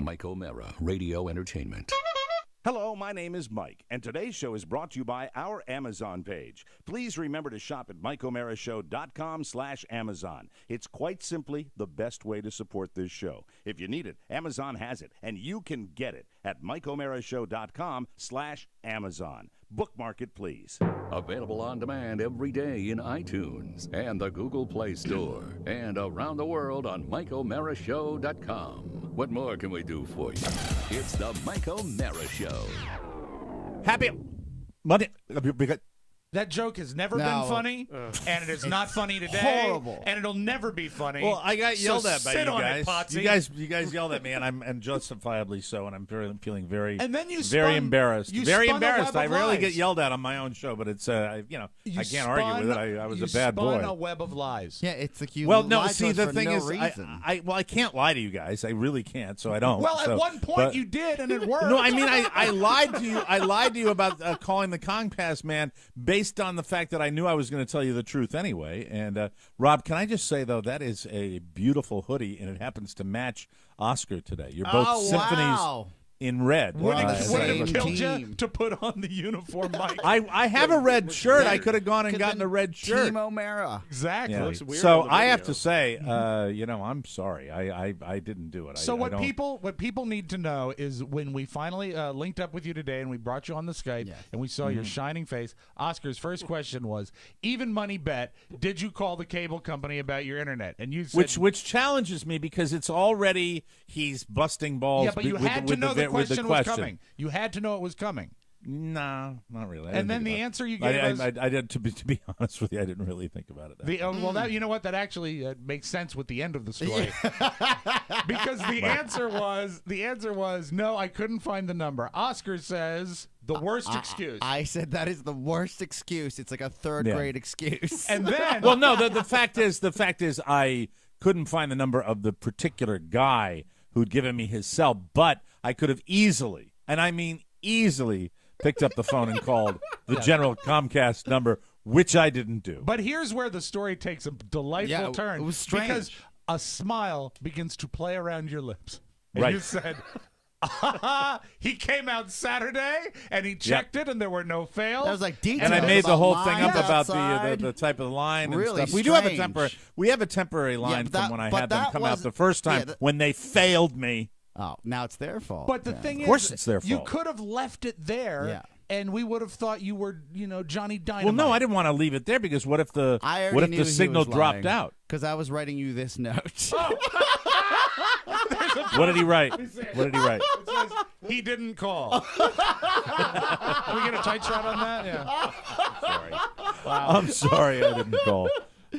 Mike O'Mara, Radio Entertainment. Hello, my name is Mike, and today's show is brought to you by our Amazon page. Please remember to shop at MikeO'MaraShow.com/Amazon. It's quite simply the best way to support this show. If you need it, Amazon has it, and you can get it at MikeO'MaraShow.com/Amazon. Bookmark it, please. Available on demand every day in iTunes and the Google Play Store, and around the world on MikeO'MaraShow.com. What more can we do for you? It's the Mike O'Mara Show. Happy Monday. That joke has never been funny, and it is not funny today. Horrible. And it'll never be funny. Well, I got yelled at by you sit on guys. it, Potsy. You guys yelled at me, and justifiably so. And I'm feeling very, and then you very embarrassed. Very embarrassed. I rarely lies. get yelled at on my own show, but it's I can't argue with it. I was a bad boy. You spun a web of lies. Yeah, it's like you. Well, no. lied to See, us the for thing no is, reason. I can't lie to you guys. I really can't. So I don't. Well, so, at one point you did, and it worked. No, I mean I lied to you. I lied to you about calling the Comcast man based on the fact that I knew I was going to tell you the truth anyway. And Rob, can I just say though, that is a beautiful hoodie, and it happens to match Oscar today. You're both symphonies wow. in red. Would it Same have killed you team. to put on the uniform, Mike? I have a red shirt. I could have gone and gotten a red shirt. Team O'Mara. Exactly. Yeah. Looks weird So on the I have video. to say, I'm sorry. I didn't do it. So I what don't- people need to know is when we finally linked up with you today and we brought you on the Skype Yes. and we saw your shining face, Oscar's first question was, even money bet, did you call the cable company about your internet? And you said, which challenges me because it's already he's busting balls. yeah, but you with, had with to know the with question was coming. You had to know it was coming. No, not really. I And didn't then think the about it. answer you gave us. I did to be honest with you, I didn't really think about it. Well, that you know what? That actually makes sense with the end of the story, because the answer was no, I couldn't find the number. Oscar says the worst excuse, I said that is the worst excuse. It's like a third grade excuse. and then Well, no. The fact is, I couldn't find the number of the particular guy who'd given me his cell, but I could have easily, and I mean easily, picked up the phone and called the general Comcast number, which I didn't do. But here's where the story takes a delightful Yeah, turn. it was strange. Because a smile begins to play around your lips. And Right. you said, he came out Saturday and he checked it and there were no fails. That was like details. And I made the about whole thing up lines about outside. the type of line and Really stuff. We do have a strange. temporary line but that- from when I but had them that come out was- the first time yeah, when they failed me. Oh, now it's their fault. But the Yeah. thing is, course it's their you fault. could have left it there. Yeah. And we would have thought you were, Johnny Dynamite. Well, no, I didn't want to leave it there because what if the I already what if knew the he signal was dropped lying, out? Because I was writing you this note. What did he write? What did he write? It says he didn't call. Can we get a tight shot on that? Yeah. Sorry. Wow. I'm sorry I didn't call.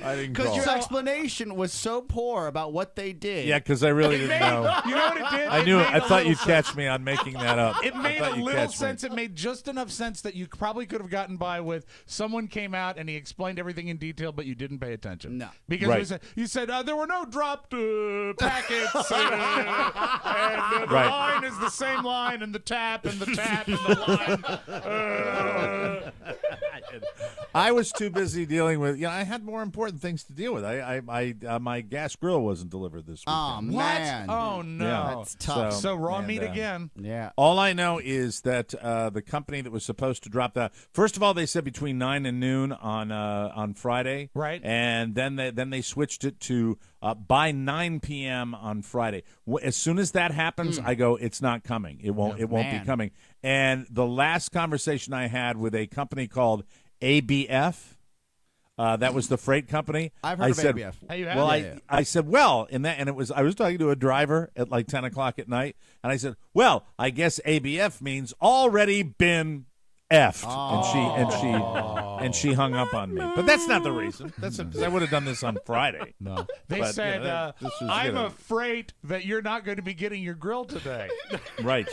I didn't Because call. your explanation was so poor about what they did. Yeah, because I really didn't know. You know what it did? I It knew. made I a thought little you'd sense. catch me on making that up. It made I a thought you'd little catch me. sense. It made just enough sense that you probably could have gotten by with someone came out and he explained everything in detail, but you didn't pay attention. No. Because Right. you said there were no dropped packets, and the Right. line is the same line, and the tap, and the tap, and the line. I was too busy dealing with. I had more important things to deal with. My gas grill wasn't delivered this weekend. Oh, man. Oh, no. Yeah. That's tough. So raw And, meat again. Yeah. All I know is that the company that was supposed to drop that, first of all, they said between 9 and noon on Friday, Right. And then they switched it to by 9 p.m. on Friday. As soon as that happens, I go, it's not coming. It won't be man. coming. And the last conversation I had with a company called ABF. That was the freight company. I've heard I of said, ABF. Hey, you have Well, it? I said, well, and it was I was talking to a driver at like 10 o'clock at night, and I said, well, I guess ABF means already been effed, and she hung up on me. But that's not the reason. That's because I would have done this on Friday. No. They But, said, this was, I'm afraid that you're not going to be getting your grill today. Right.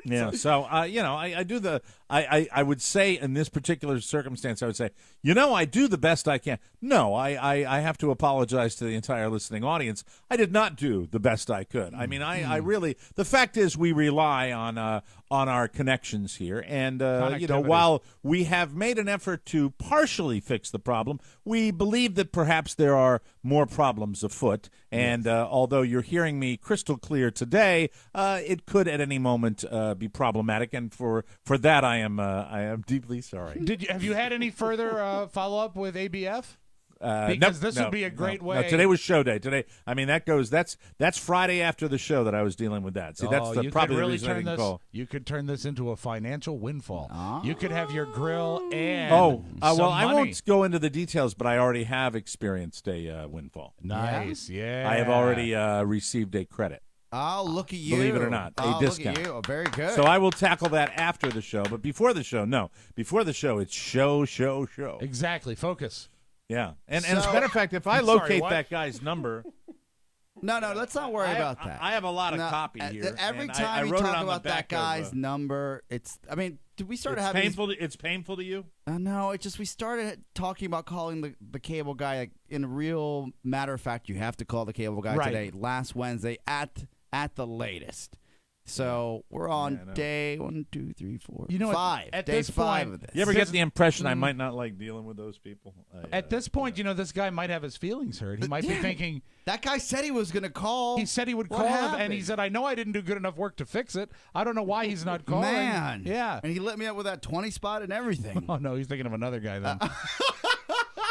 Yeah, so I do the I would say in this particular circumstance I would say, I do the best I can. No, I have to apologize to the entire listening audience. I did not do the best I could. I mean, I really the fact is we rely on our connections here, and while we have made an effort to partially fix the problem, we believe that perhaps there are more problems afoot. And although you're hearing me crystal clear today, it could at any moment be problematic, and for that I am deeply sorry. Have you had any further follow up with ABF? Because this would be a great way. No, today was show day. Today, I mean, that's Friday after the show that I was dealing with that. See, that's probably the reason I didn't call. You could turn this into a financial windfall. You could have your grill and well, I money. won't go into the details, but I already have experienced a windfall. Nice, yeah. I have already received a credit. Oh, look at you. Believe it or not, a discount. Look at you. Oh, very good. So I will tackle that after the show, but before the show, no. Before the show, it's show. Exactly. Focus. Yeah. And as a matter of fact, if I locate that guy's number. No, let's not worry about that. I have a lot of copy here. Every time you talk about that guy's number, we started having it's painful to you? No, we started talking about calling the cable guy like, in a real matter of fact. You have to call the cable guy today, last Wednesday at the latest. So we're on day 1, 2, 3, 4, 5. At day this 5 point, of this. You ever get the impression I might not like dealing with those people? At this point, this guy might have his feelings hurt. He might be thinking. That guy said he was going to call. He said he would call, and he said, I know I didn't do good enough work to fix it. I don't know why he's not calling. Man. Yeah. And he lit me up with that 20 spot and everything. Oh, no, he's thinking of another guy then.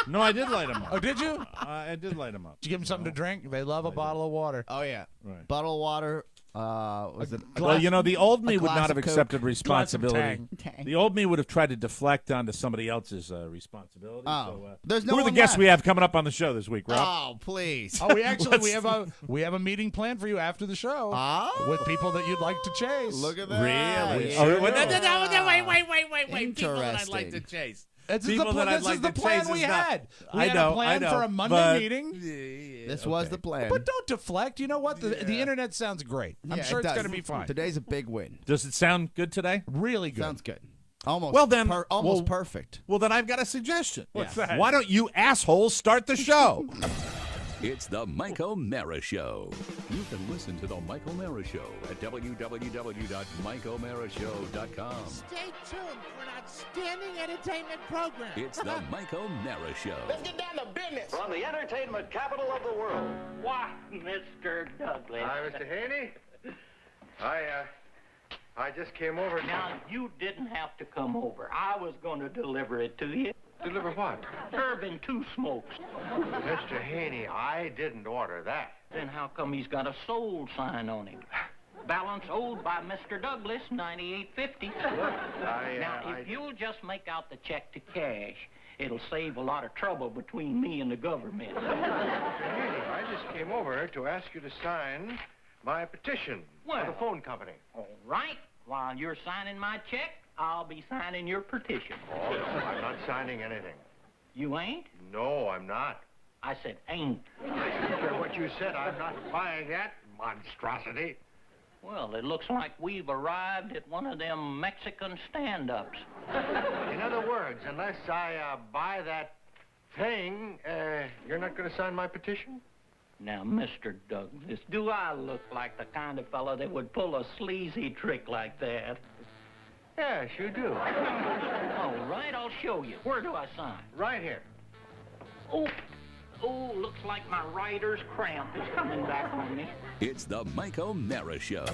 No, I did light him up. Oh, did you? I did light him up. Did you give him something to drink? They love a bottle of water. Oh, yeah. Right. Bottle of water. The old me would not have accepted responsibility. The old me would have tried to deflect onto somebody else's responsibility. There's no who are the guests we have coming up on the show this week, Rob? Oh, please. Oh, we have a meeting planned for you after the show with people that you'd like to chase. Look at that. Really? Yeah. Oh, wait. People that I'd like to Interesting. chase. This is the plan we had. We had a plan for a Monday meeting. This was the plan. But don't deflect. You know what? The internet sounds great. I'm sure it's going to be fine. Today's a big win. Does it sound good today? Really good. Sounds good. Almost. Well, then, almost perfect. Well, then I've got a suggestion. What's that? Why don't you assholes start the show? It's the Mike O'Mara Show. You can listen to the Mike O'Mara Show at www.mikeomarashow.com. Stay tuned for an outstanding entertainment program. It's the Mike O'Mara Show. Let's get down to business. From the entertainment capital of the world. Why, Mr. Douglas. Hi, Mr. Haney. I just came over. Now, you didn't have to come over. I was going to deliver it to you. Deliver what? Serving 2 smokes. Mr. Haney, I didn't order that. Then how come he's got a sold sign on him? Balance owed by Mr. Douglas, $98.50. Now, if you'll just make out the check to cash, it'll save a lot of trouble between me and the government. Mr. Haney, I just came over to ask you to sign my petition for the phone company. All right. While you're signing my check, I'll be signing your petition. Oh, I'm not signing anything. You ain't? No, I'm not. I said ain't. I don't care what you said. I'm not buying that monstrosity. Well, it looks like we've arrived at one of them Mexican stand-ups. In other words, unless I buy that thing, you're not going to sign my petition? Now, Mr. Douglas, do I look like the kind of fellow that would pull a sleazy trick like that? Yes, you do. All right, I'll show you. Where do I sign? Right here. Oh, looks like my writer's cramp is coming back on me. It's the Mike O'Mara Show.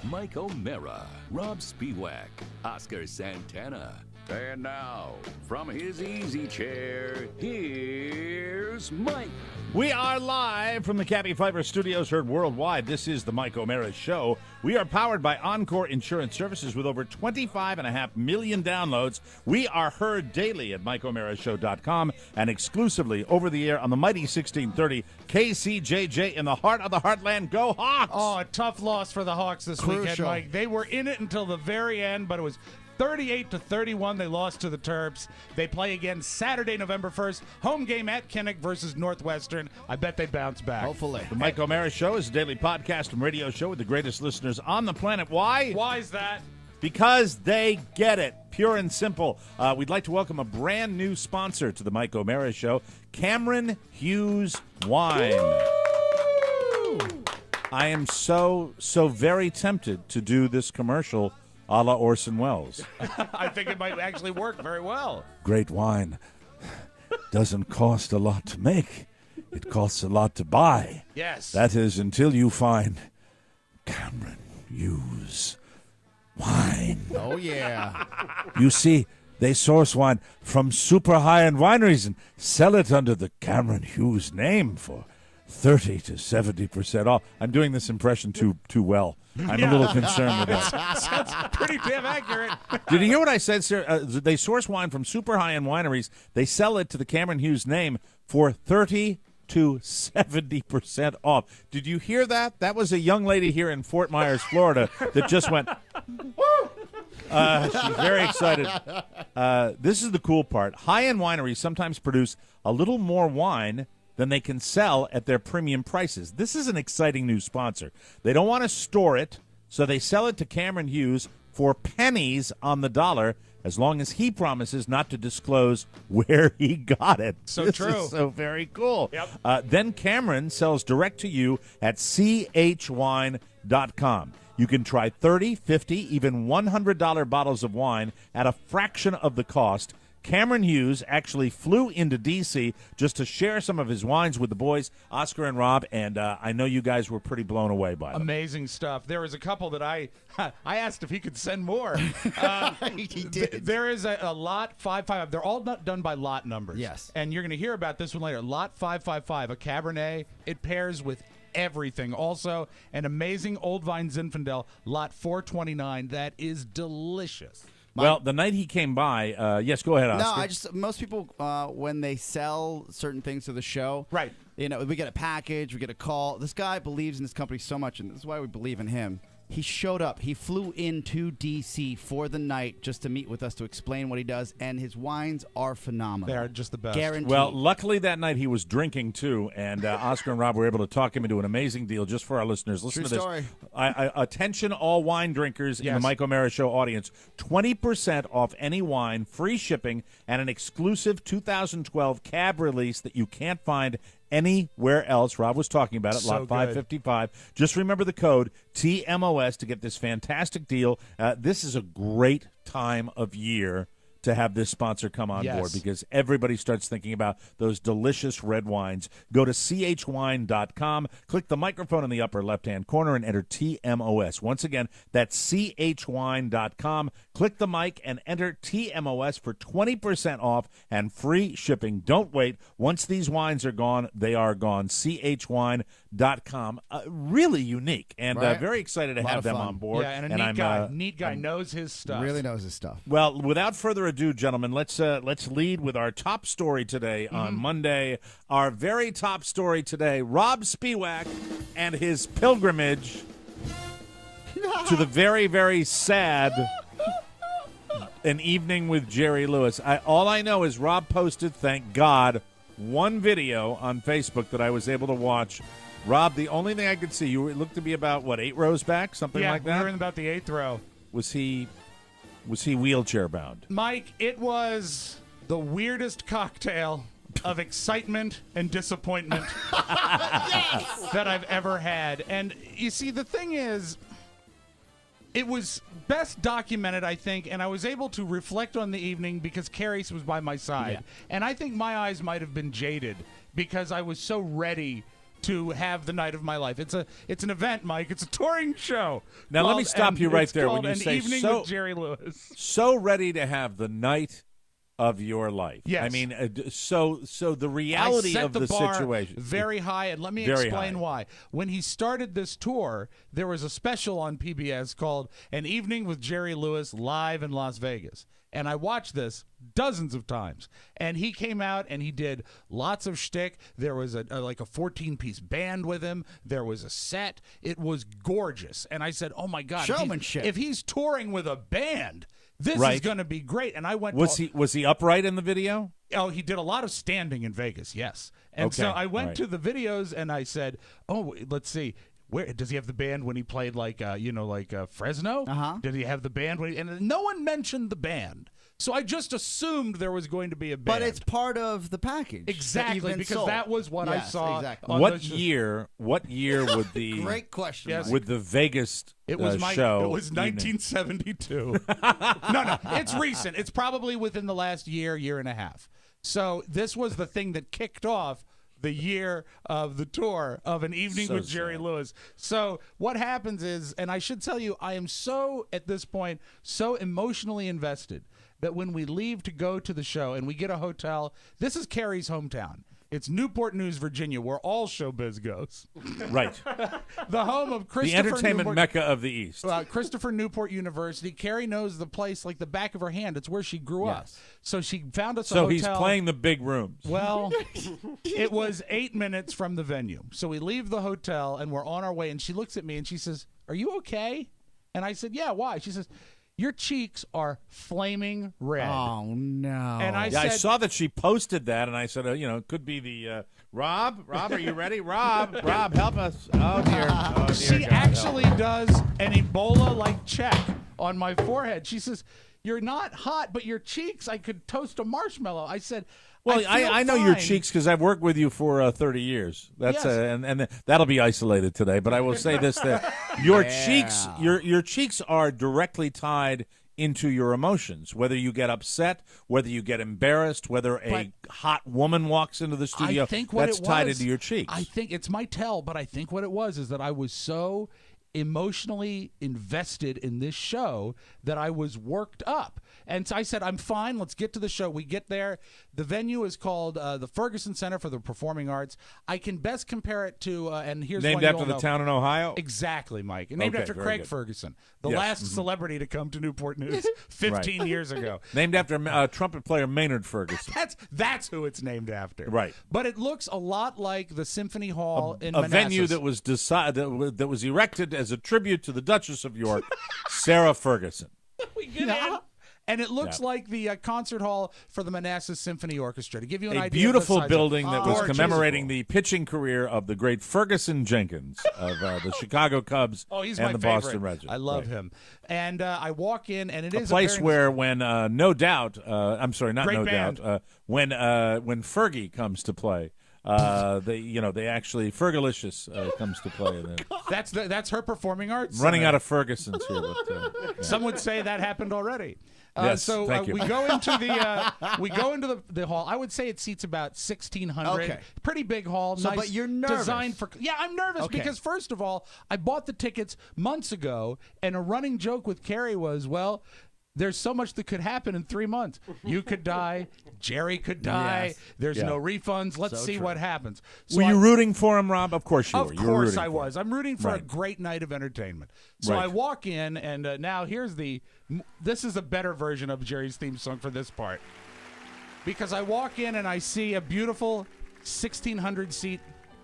Mike O'Mara, Rob Spiewak, Oscar Santana. And now, from his easy chair, here's Mike. We are live from the Cabby Fiber Studios, heard worldwide. This is the Mike O'Mara Show. We are powered by Encore Insurance Services with over 25.5 million downloads. We are heard daily at MikeO'MaraShow.com and exclusively over the air on the mighty 1630 KCJJ in the heart of the heartland. Go Hawks! Oh, a tough loss for the Hawks this weekend, Crucial. Mike. They were in it until the very end, but it was 38-31, they lost to the Terps. They play again Saturday, November 1st. Home game at Kinnick versus Northwestern. I bet they bounce back. Hopefully. The Mike O'Mara Show is a daily podcast and radio show with the greatest listeners on the planet. Why? Why is that? Because they get it. Pure and simple. We'd like to welcome a brand new sponsor to the Mike O'Mara Show, Cameron Hughes Wine. Woo! I am so very tempted to do this commercial a la Orson Welles. I think it might actually work very well. Great wine doesn't cost a lot to make. It costs a lot to buy. Yes. That is until you find Cameron Hughes Wine. Oh, yeah. You see, they source wine from super high-end wineries and sell it under the Cameron Hughes name for 30 to 70% off. I'm doing this impression too well. I'm a little concerned with that. Sounds pretty damn accurate. Did you hear what I said, sir? They source wine from super high-end wineries. They sell it to the Cameron Hughes name for 30 to 70% off. Did you hear that? That was a young lady here in Fort Myers, Florida, that just went, she's very excited. This is the cool part. High-end wineries sometimes produce a little more wine than they can sell at their premium prices. This is an exciting new sponsor. They don't want to store it, so they sell it to Cameron Hughes for pennies on the dollar, as long as he promises not to disclose where he got it. So true. This is so very cool. Yep. Then Cameron sells direct to you at chwine.com. You can try 30, 50, even $100 bottles of wine at a fraction of the cost. Cameron Hughes actually flew into D.C. just to share some of his wines with the boys, Oscar and Rob, and I know you guys were pretty blown away by them. Amazing stuff. There was a couple that I asked if he could send more. He did. There is a lot 555. They're all not done by lot numbers. Yes. And you're going to hear about this one later. Lot 555, a Cabernet. It pairs with everything. Also, an amazing Old Vine Zinfandel, lot 429. That is delicious. Well, the night he came by, yes, go ahead, Oscar. Most people, when they sell certain things to the show, right? You know, we get a package, we get a call. This guy believes in this company so much, and this is why we believe in him. He showed up. He flew into D.C. for the night just to meet with us to explain what he does, and his wines are phenomenal. They are just the best. Guaranteed. Well, luckily that night he was drinking too, and Oscar and Rob were able to talk him into an amazing deal just for our listeners. Listen True to this. story. Attention, all wine drinkers in the Mike O'Mara Show audience. 20% off any wine, free shipping, and an exclusive 2012 cab release that you can't find anywhere else. Rob was talking about it, So lot 555. Just remember the code TMOS to get this fantastic deal. This is a great time of year to have this sponsor come on board because everybody starts thinking about those delicious red wines. Go to chwine.com, click the microphone in the upper left-hand corner, and enter TMOS. Once again, that's chwine.com. Click the mic and enter TMOS for 20% off and free shipping. Don't wait. Once these wines are gone, they are gone. chwine.com. Really unique, and very excited to have them on board. Yeah, and a neat guy knows his stuff. Really knows his stuff. Well, without further ado, gentlemen, let's lead with our top story today on Monday. Our very top story today, Rob Spiewak and his pilgrimage to the very, very sad An Evening with Jerry Lewis. All I know is Rob posted, thank God, one video on Facebook that I was able to watch. Rob, the only thing I could see, you looked to be about, 8 rows back, something like that? Yeah, we were in about the 8th row. Was he wheelchair bound? Mike, it was the weirdest cocktail of excitement and disappointment that I've ever had. And you see, the thing is, it was best documented, I think, and I was able to reflect on the evening because Carrie was by my side. Yeah. And I think my eyes might have been jaded because I was so ready to have the night of my life. It's an event, Mike. It's a touring show. Now let me stop you right there when you An say Evening with Jerry Lewis. So ready to have the night of your life. Yes. I mean, so the reality of the bar situation very high, and let me explain why. When he started this tour, there was a special on PBS called An Evening with Jerry Lewis live in Las Vegas. And I watched this dozens of times. And he came out and he did lots of shtick. There was a 14-piece band with him. There was a set. It was gorgeous. And I said, oh, my God. Showmanship. If he's touring with a band, This is Right. going to be great. And I went. Was he upright in the video? Oh, he did a lot of standing in Vegas. Yes. And so Okay. I went Right. to the videos and I said, "Oh, let's see. Where does he have the band when he played like Fresno? Did he have the band when and no one mentioned the band. So I just assumed there was going to be a band. But it's part of the package. that you've exactly been because sold. that was what I Yes, saw. Exactly. on What the show. year? What year would the Great question. Yes. Mike. would the Vegas It was show? It was evening? 1972. No, it's recent. It's probably within the last year and a half. So this was the thing that kicked off the year of the tour of An Evening So with Jerry sad. Lewis. So what happens is, and I should tell you, I am so at this point so emotionally invested that when we leave to go to the show and we get a hotel, this is Carrie's hometown. It's Newport News, Virginia, where all showbiz goes. Right. The home of The Christopher entertainment Newport, mecca of the East. Christopher Newport University. Carrie knows the place like the back of her hand. It's where she grew up. Yes. So she found us a So hotel. he's playing the big rooms. Well, it was 8 minutes from the venue. So we leave the hotel and we're on our way. And she looks at me and she says, "Are you okay?" And I said, "Yeah, why?" She says, "Your cheeks are flaming red." Oh no! And I Yeah, I said, saw that she posted that, and I said, it could be the Rob. Rob, are you ready? Rob, help us. Oh dear. Oh, dear she God, actually help us. does an Ebola-like check on my forehead. She says, "You're not hot, but your cheeks, I could toast a marshmallow." I said, Well, I feel I know your fine. cheeks because I've worked with you for 30 years. That's Yes. and that'll be isolated today. But I will say this: that your cheeks, your cheeks are directly tied into your emotions. Whether you get upset, whether you get embarrassed, whether a hot woman walks into the studio, I think what that's it tied was, into your cheeks. I think it's my tell, but I think what it was is that I was so emotionally invested in this show that I was worked up. And so I said, "I'm fine. Let's get to the show." We get there. The venue is called the Ferguson Center for the Performing Arts. I can best compare it to, and here's Named one you after all the know. town in Ohio. Exactly, Mike. And named Okay, after very Craig good. Ferguson, the Yes. last celebrity to come to Newport News 15 years ago. Named after trumpet player Maynard Ferguson. That's who it's named after. Right. But it looks a lot like the Symphony Hall in A Manassas. venue that was that was erected as a tribute to the Duchess of York, Sarah Ferguson. We get in, and it looks Yeah. like the concert hall for the Manassas Symphony Orchestra. To give you an A idea, beautiful of the size building of, that was Gorgeous. commemorating the pitching career of the great Ferguson Jenkins of the Chicago Cubs Oh, he's and my the favorite. Boston Red Sox. I love Right. him. And I walk in, and it A is place a very where, when No Doubt, I'm sorry, not Great No band. Doubt, when Fergie comes to play, they actually Fergalicious comes to play. And then that's her performing arts. running center. out of Fergusons here. But, yeah. Some would say that happened already. Yes, so thank you. we go into the hall. I would say it seats about 1,600. Okay. Pretty big hall. So, nice, but you're nervous. Designed for I'm nervous Okay. because first of all, I bought the tickets months ago, and a running joke with Carrie was, well, there's so much that could happen in 3 months. You could die. Jerry could die. Yes. There's Yeah. no refunds. Let's So see true. what happens. So Were you I- rooting for him, Rob? Of course you were. of You were course rooting I for was. him. I'm rooting for a Right. great night of entertainment. So Right. I walk in, and now here's this is a better version of Jerry's theme song for this part. Because I walk in and I see a beautiful 1,600 seat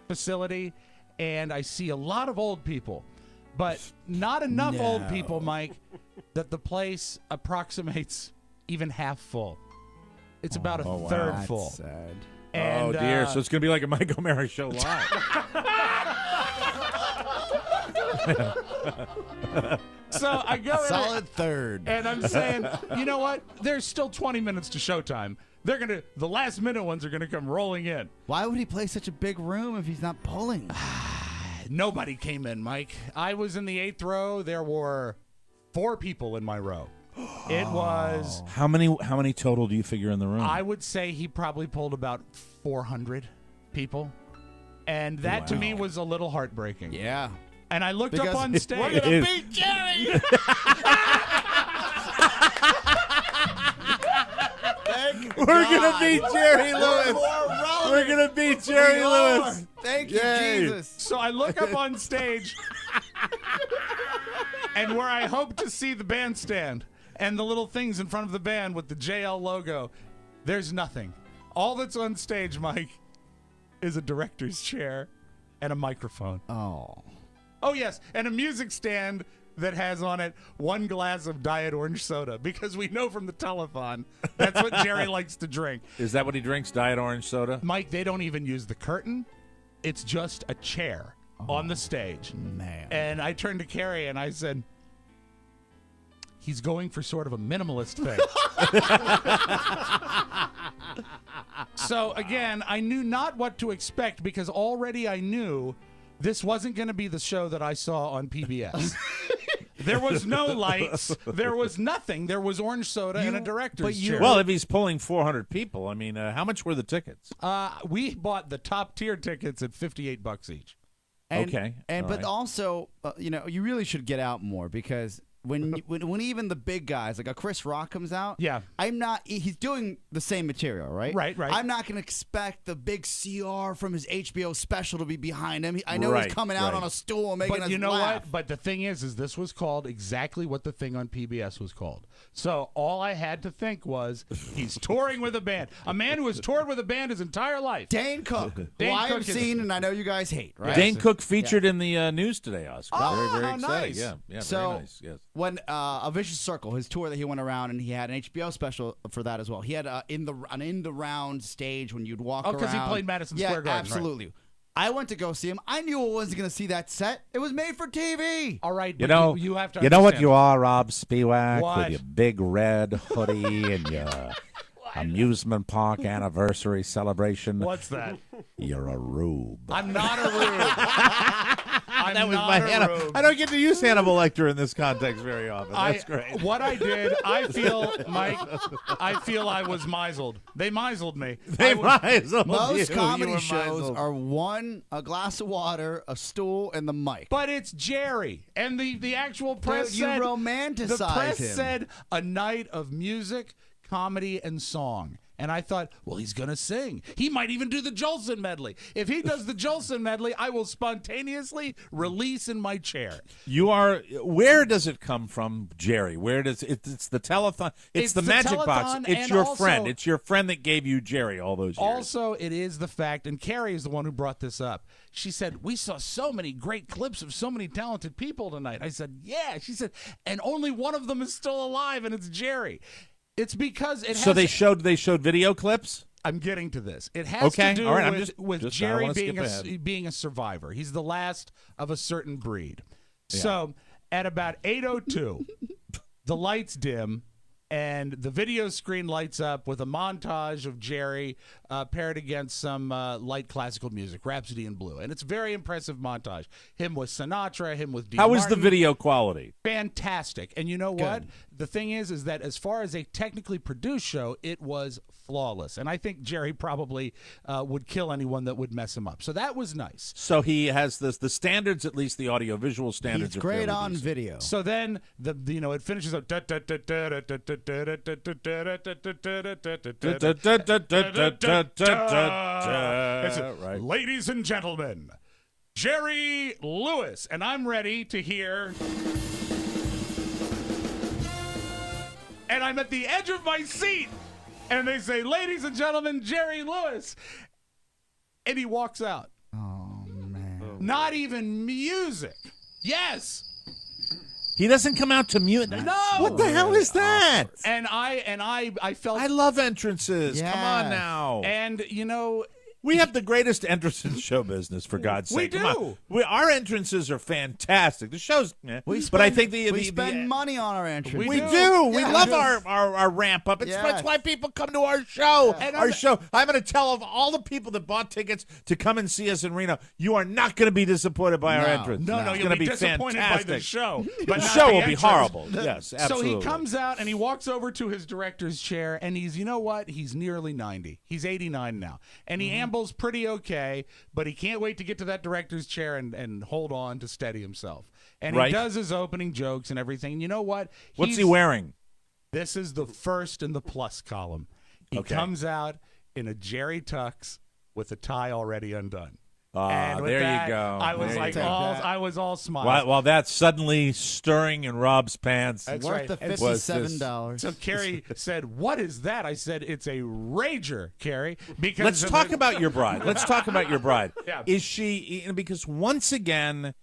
facility, and I see a lot of old people, but not enough old people, Mike, that the place approximates even half full. It's about a wow. third That's full. sad. And, Oh dear! So it's going to be like a Mike O'Mara show live. so I go in Solid third. and I'm saying, you know what? There's still 20 minutes to showtime. The last minute ones are gonna come rolling in. Why would he play such a big room if he's not pulling? Nobody came in, Mike. I was in the 8th row. There were 4 people in my row. It was, How many total do you figure in the room? I would say he probably pulled about 400 people. And that to me was a little heartbreaking. Yeah. And I looked up Because on stage. we're gonna It- beat Jerry. We're gonna beat Jerry Lewis. We're gonna beat Jerry Lewis. Thank you, Yay. Jesus. So I look up on stage, and where I hope to see the bandstand and the little things in front of the band with the JL logo, there's nothing. All that's on stage, Mike, is a director's chair and a microphone. Oh. Oh, yes, and a music stand that has on it 1 glass of Diet Orange soda because we know from the telethon that's what Jerry likes to drink. Is that what he drinks, Diet Orange soda? Mike, they don't even use the curtain. It's just a chair on the stage. Man. And I turned to Carrie and I said, he's going for sort of a minimalist thing. So, again, I knew not what to expect because already I knew this wasn't going to be the show that I saw on PBS. There was no lights. There was nothing. There was orange soda and a director's chair. Well, if he's pulling 400 people, I mean, how much were the tickets? We bought the top tier tickets at $58 each. Okay. But also, you really should get out more because when even the big guys like a Chris Rock comes out, he's doing the same material, right? Right. I'm not going to expect the big CR from his HBO special to be behind him. I know he's coming out on a stool making us laugh. But you know what? But the thing is this was called exactly what the thing on PBS was called. So all I had to think was he's touring with a band. A man who has toured with a band his entire life. Dane Cook, who I have seen and I know you guys hate, right? Dane Cook featured in the news today, Oscar. Very, very exciting. Nice. Yeah, So, very nice. Yes. When A Vicious Circle, his tour that he went around, and he had an HBO special for that as well. He had an in the round stage when you'd walk around. Oh, because he played Madison Square Garden. Absolutely. Right. I went to go see him. I knew I wasn't going to see that set. It was made for TV. All right, you but know, you have to. You know what you are, Rob Spiewak, What? with your big red hoodie and your amusement park anniversary celebration. What's that? You're a rube. I'm not a rube. That was my Hannibal. I don't get to use Hannibal Lecter in this context very often. That's great. What I did, I feel, Mike, I was misled. They misled me. Most comedy shows are a glass of water, a stool, and the mic. But it's Jerry, and the actual press said you romanticize the press him. said a night of music, comedy, and song. And I thought, well, he's going to sing. He might even do the Jolson medley. If he does the Jolson medley, I will spontaneously release in my chair. Where does it come from, Jerry? Where does it's the telethon? It's the magic box. It's your friend. It's your friend that gave you Jerry all those years. Also, it is the fact, and Carrie is the one who brought this up. She said, we saw so many great clips of so many talented people tonight. I said, yeah. She said, and only one of them is still alive, and it's Jerry. It's because it has. So they showed video clips? I'm getting to this. It has to do with Jerry being a survivor. He's the last of a certain breed. Yeah. So at about 8:02, the lights dim and the video screen lights up with a montage of Jerry paired against some light classical music, Rhapsody in Blue. And it's a very impressive montage. Him with Sinatra, him with Dean How Martin. was the video quality? Fantastic. And you know what? The thing is that as far as a technically produced show, it was flawless. And I think Jerry probably would kill anyone that would mess him up. So that was nice. So he has the standards, at least the audiovisual standards. He's great on video. So then it finishes up. Right. Ladies and gentlemen, Jerry Lewis, and I'm ready to hear. And I'm at the edge of my seat, and they say, "Ladies and gentlemen, Jerry Lewis," and he walks out. Oh man! Not even music. Yes. He doesn't come out to mute. No. What the hell is that? And I felt. I love entrances. Yes. Come on now. And we have the greatest entrance in show business, for God's sake. We do. Our entrances are fantastic. The show's, but I think we spend money on our entrance. We do. We love our ramp up. That's why people come to our show. Yeah. Our show. I'm going to tell all the people that bought tickets to come and see us in Reno, you are not going to be disappointed by our entrance. No, it's you'll going to be be disappointed fantastic. by the show. The show will be horrible. Yes, absolutely. So he comes out and he walks over to his director's chair, and he's nearly 90. He's 89 now, and he ambles pretty okay. But he can't wait to get to that director's chair and hold on to steady himself. And he does his opening jokes and everything. And you know what? What's he wearing? This is the first in the plus column. He comes out in a Jerry tux with a tie already undone. And there that, you go. I was I was all smiles. While that's suddenly stirring in Rob's pants. That's worth the $57. So Carrie said, "What is that?" I said, "It's a Rager, Carrie." Because let's talk about your bride. Let's talk about your bride. Yeah. Is she? Because once again,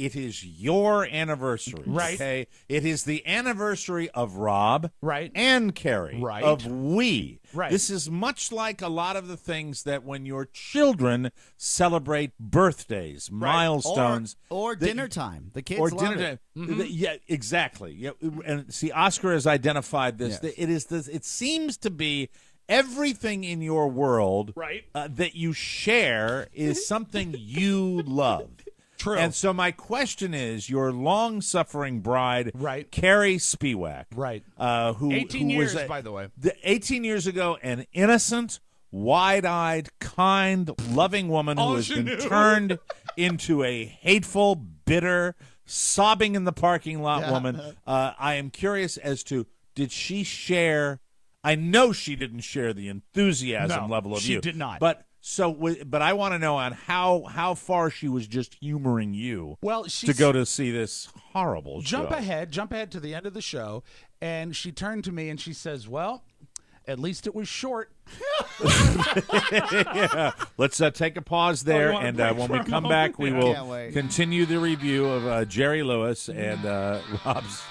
it is your anniversary. Right. Okay. It is the anniversary of Rob. Right. And Carrie. Right. Of we. Right. This is much like a lot of the things that when your children celebrate birthdays, milestones, or dinner time. The kids or love dinner it. time. Mm-hmm. Yeah, exactly. Yeah, and see, Oscar has identified this. Yes. It is this. It seems to be everything in your world Right. that you share is something you love. True. And so my question is, your long-suffering bride, Right. Carrie Spiewak, Right. who 18 who years, was by the way. 18 years ago, an innocent, wide-eyed, kind, loving woman who All has she been knew. turned into a hateful, bitter, sobbing in the parking lot woman. I am curious as to, did she share? I know she didn't share the enthusiasm No, level of she you. did not. But I want to know on how far she was just humoring you. Well, to go to see this horrible jump show. ahead to the end of the show, and she turned to me and she says, "Well, at least it was short." Yeah. Let's take a pause there, you want a and break when for we a come moment? back, we Can't will wait. continue the review of Jerry Lewis and Rob's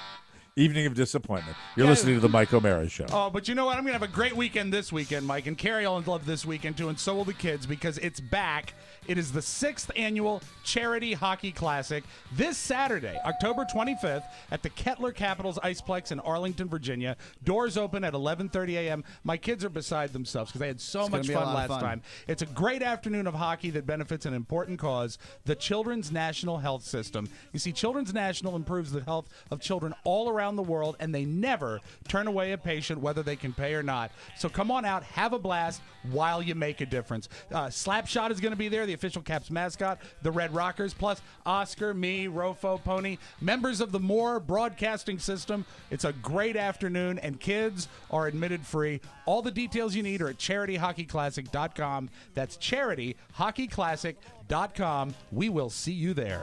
Evening of Disappointment. You're listening to the Mike O'Mara Show. Oh, but you know what? I'm going to have a great weekend this weekend, Mike, and Carrie will love this weekend too, and so will the kids because it's back. It is the 6th annual Charity Hockey Classic this Saturday, October 25th, at the Kettler Capitals Iceplex in Arlington, Virginia. Doors open at 11:30 a.m. My kids are beside themselves because they had so much gonna be a fun lot of last fun. time. It's a great afternoon of hockey that benefits an important cause, the Children's National Health System. You see, Children's National improves the health of children all around the world, and they never turn away a patient, whether they can pay or not. So come on out, have a blast while you make a difference. Slapshot is going to be there, the official Caps mascot, the Red Rockers, plus Oscar, me, Rofo, Pony, members of the Moore Broadcasting System. It's a great afternoon, and kids are admitted free. All the details you need are at charityhockeyclassic.com. That's charityhockeyclassic.com. We will see you there.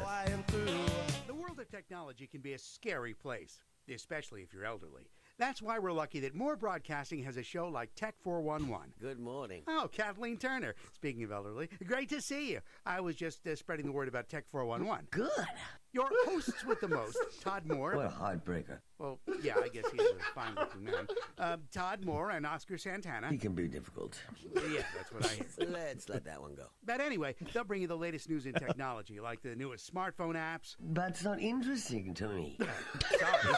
The world of technology can be a scary place, especially if you're elderly. That's why we're lucky that Moore Broadcasting has a show like Tech 411. Good morning. Oh, Kathleen Turner. Speaking of elderly, great to see you. I was just spreading the word about Tech 411. Good. Your hosts with the most, Todd Moore. What a heartbreaker. Well, yeah, I guess he's a fine-looking man. Todd Moore and Oscar Santana. He can be difficult. Yeah, that's what I hear. Let's let that one go. But anyway, they'll bring you the latest news in technology, like the newest smartphone apps. That's not interesting to me. Sorry.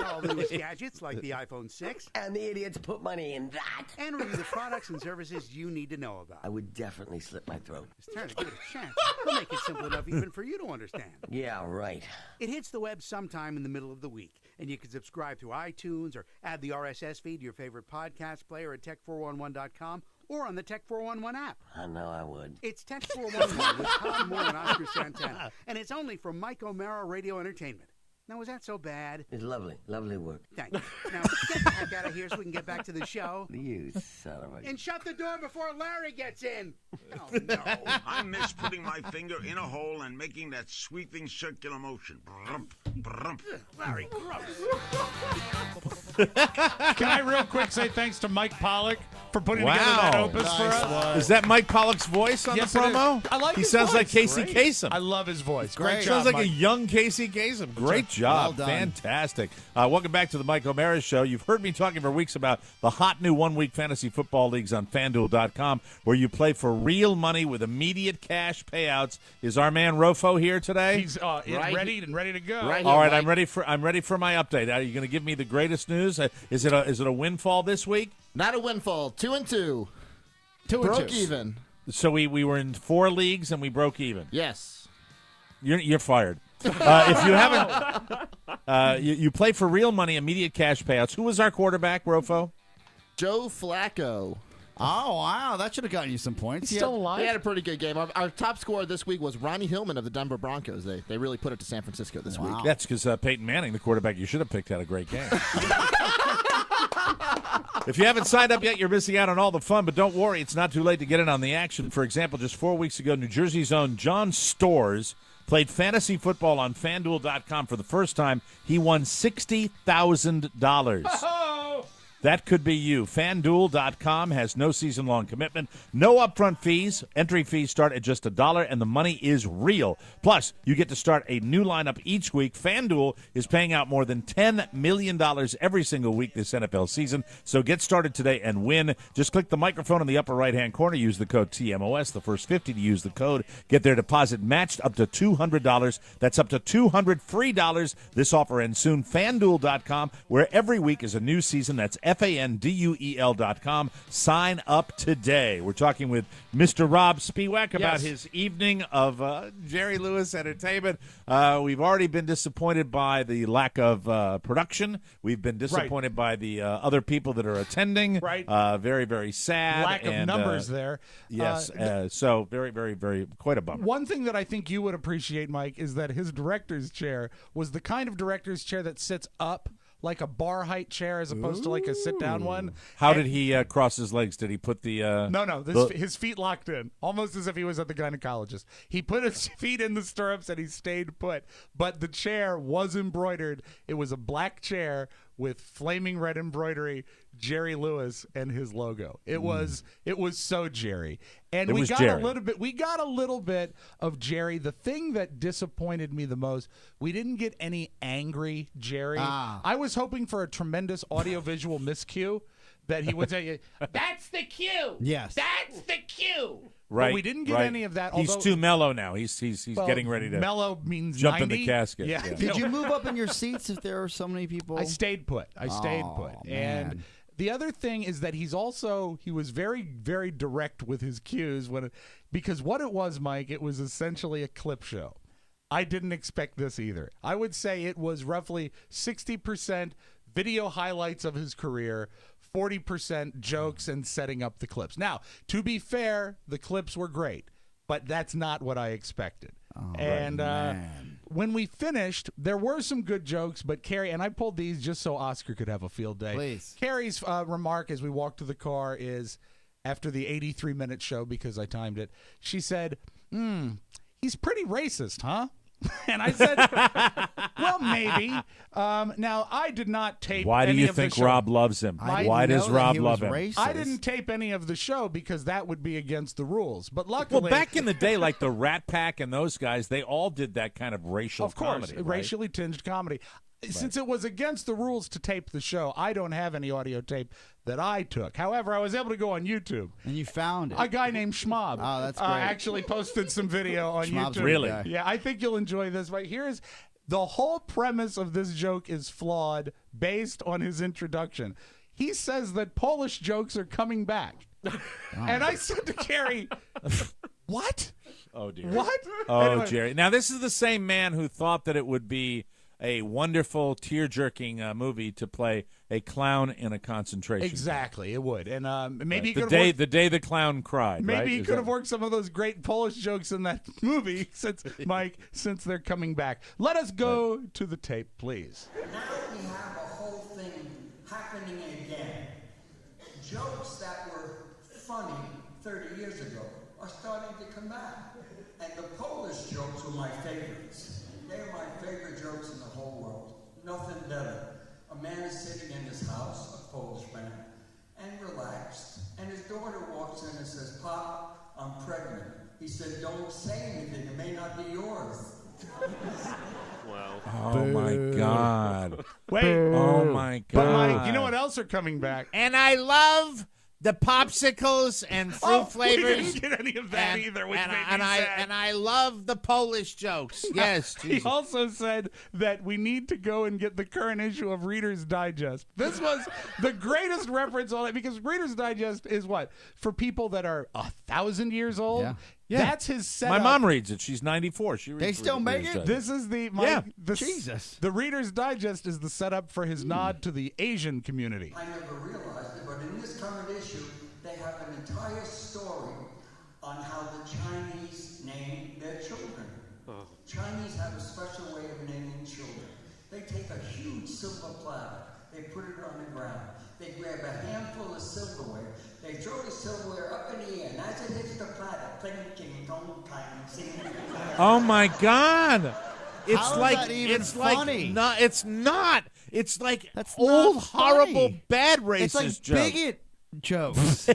All the newest gadgets, like the iPhone 6. And the idiots put money in that. And review the products and services you need to know about. I would definitely slit my throat. Miss Turner, give it a chance. We'll make it simple enough even for you to understand. Yeah, right. It hits the web sometime in the middle of the week, and you can subscribe through iTunes or add the RSS feed to your favorite podcast player at tech411.com or on the Tech 411 app. I know I would. It's Tech 411 with Todd Moore and Oscar Santana, and it's only from Mike O'Mara Radio Entertainment. Now, was that so bad? It's lovely. Lovely work. Thank you. Now, get the heck out of here so we can get back to the show. You son of a... And shut the door before Larry gets in. Oh, no. I miss putting my finger in a hole and making that sweeping circular motion. Brump, brump. Larry, gross. Can I real quick say thanks to Mike Pollock for putting together that opus for us? Is that Mike Pollock's voice on Yes, the it is. promo? I like He his sounds voice. like Casey Great. Kasem. I love his voice. Great. Great job, Sounds like Mike. a young Casey Kasem. Great job. Well done. Fantastic. Welcome back to the Mike O'Mara Show. You've heard me talking for weeks about the hot new one-week fantasy football leagues on FanDuel.com where you play for real money with immediate cash payouts. Is our man Rofo here today? He's ready to go. Right. All right, Mike. I'm ready for my update. Are you going to give me the greatest news? Is it a windfall this week? Not a windfall. 2-2. 2-2. Broke even. So we were in 4 leagues and we broke even. Yes. You're fired. If you haven't, you play for real money, immediate cash payouts. Who was our quarterback, Rofo? Joe Flacco. Oh, wow. That should have gotten you some points. He's still alive? He had a pretty good game. Our top scorer this week was Ronnie Hillman of the Denver Broncos. They really put it to San Francisco this week. That's because Peyton Manning, the quarterback you should have picked, had a great game. If you haven't signed up yet, you're missing out on all the fun, but don't worry, it's not too late to get in on the action. For example, just 4 weeks ago, New Jersey's own John Storrs played fantasy football on FanDuel.com for the first time. He won $60,000. That could be you. FanDuel.com has no season-long commitment, no upfront fees. Entry fees start at just $1, and the money is real. Plus, you get to start a new lineup each week. FanDuel is paying out more than $10 million every single week this NFL season. So get started today and win. Just click the microphone in the upper right-hand corner. Use the code TMOS. The first 50 to use the code get their deposit matched up to $200. That's up to $200 free dollars. This offer ends soon. FanDuel.com, where every week is a new season. That's FanDuel.com. Sign up today. We're talking with Mr. Rob Spiewak about his evening of Jerry Lewis Entertainment. We've already been disappointed by the lack of production. We've been disappointed by the other people that are attending. Right. Very, very sad. Lack of numbers there. Yes. So very, very, very, quite a bummer. One thing that I think you would appreciate, Mike, is that his director's chair was the kind of director's chair that sits up like a bar height chair as opposed to like a sit down one. How did he cross his legs? Did he put the his feet locked in, almost as if he was at the gynecologist. He put his feet in the stirrups and he stayed put. But the chair was embroidered. It was a black chair with flaming red embroidery, Jerry Lewis and his logo. It was so Jerry. And we got a little bit of Jerry. The thing that disappointed me the most, we didn't get any angry Jerry. I was hoping for a tremendous audiovisual miscue that he would say, "That's the cue." Yes. That's the cue. Right. But we didn't get any of that. He's too mellow now. He's getting ready to mellow means jump 90. in the casket. Yeah. Did you move up in your seats if there were so many people? I stayed put. Man. And the other thing is that he was very, very direct with his cues because what it was, Mike, it was essentially a clip show. I didn't expect this either. I would say it was roughly 60% video highlights of his career, 40% jokes and setting up the clips. Now, to be fair, the clips were great, but that's not what I expected. When we finished, there were some good jokes, but Carrie, and I pulled these just so Oscar could have a field day. Please. Carrie's remark as we walked to the car is, after the 83-minute show, because I timed it, she said, he's pretty racist, huh? And I said, well, maybe. Now, I did not tape Why do any you of the think show. Rob loves him? Why does Rob love him? Racist. I didn't tape any of the show because that would be against the rules. But luckily, Well, back in the day, like the Rat Pack and those guys, they all did that kind of racial comedy. Right? Racially tinged comedy. Since it was against the rules to tape the show, I don't have any audio tape that I took. However, I was able to go on YouTube. And you found it. A guy named Schmob Oh, that's great. actually posted some video on Schmob's YouTube. Really? guy. Yeah, I think you'll enjoy this. But here's the whole premise of this joke is flawed based on his introduction. He says that Polish jokes are coming back. And I said to Carrie, what? Oh, dear. What? Oh, Anyway, Jerry. Now, this is the same man who thought that it would be a wonderful, tear-jerking movie to play a clown in a concentration camp. Exactly, it would. And maybe he the could day have the day the clown cried. maybe right? he Is could that- have worked some of those great Polish jokes in that movie since they're coming back. Let us go to the tape, please. Now we have a whole thing happening again. Jokes that were funny 30 years ago are starting to come back. And the Polish jokes were my favorites. They're my favorite jokes in the whole world. Nothing better. A man is sitting in his house, a Polish man, and relaxed. And his daughter walks in and says, "Pop, I'm pregnant." He said, "Don't say anything. It may not be yours." Oh, my God. Wait. Oh, my God. But Mike, you know what else are coming back? And I love the popsicles and fruit flavors. We didn't get any of that either, which made me sad. And I love the Polish jokes. Yes. He also said that we need to go and get the current issue of Reader's Digest. This was the greatest reference on it because Reader's Digest is what? For people that are 1,000 years old? Yeah. That's his setup. My mom reads it. She's 94. She reads They still make Reader's it? Digest. This is the Jesus. The Reader's Digest is the setup for his nod to the Asian community. I never realized it, but in this current issue, they have an entire story on how the Chinese name their children. Chinese have a special way of naming children. They take a huge silver platter, they put it on the ground, they grab a handful of silverware, they throw the silverware up in the air, and as it hits the platter, cling, ching, tong, tang, sing. Oh, my God. It's How is like that even it's funny? like no, it's not. It's like That's old, not horrible, funny. bad racist It's like jokes. bigot jokes.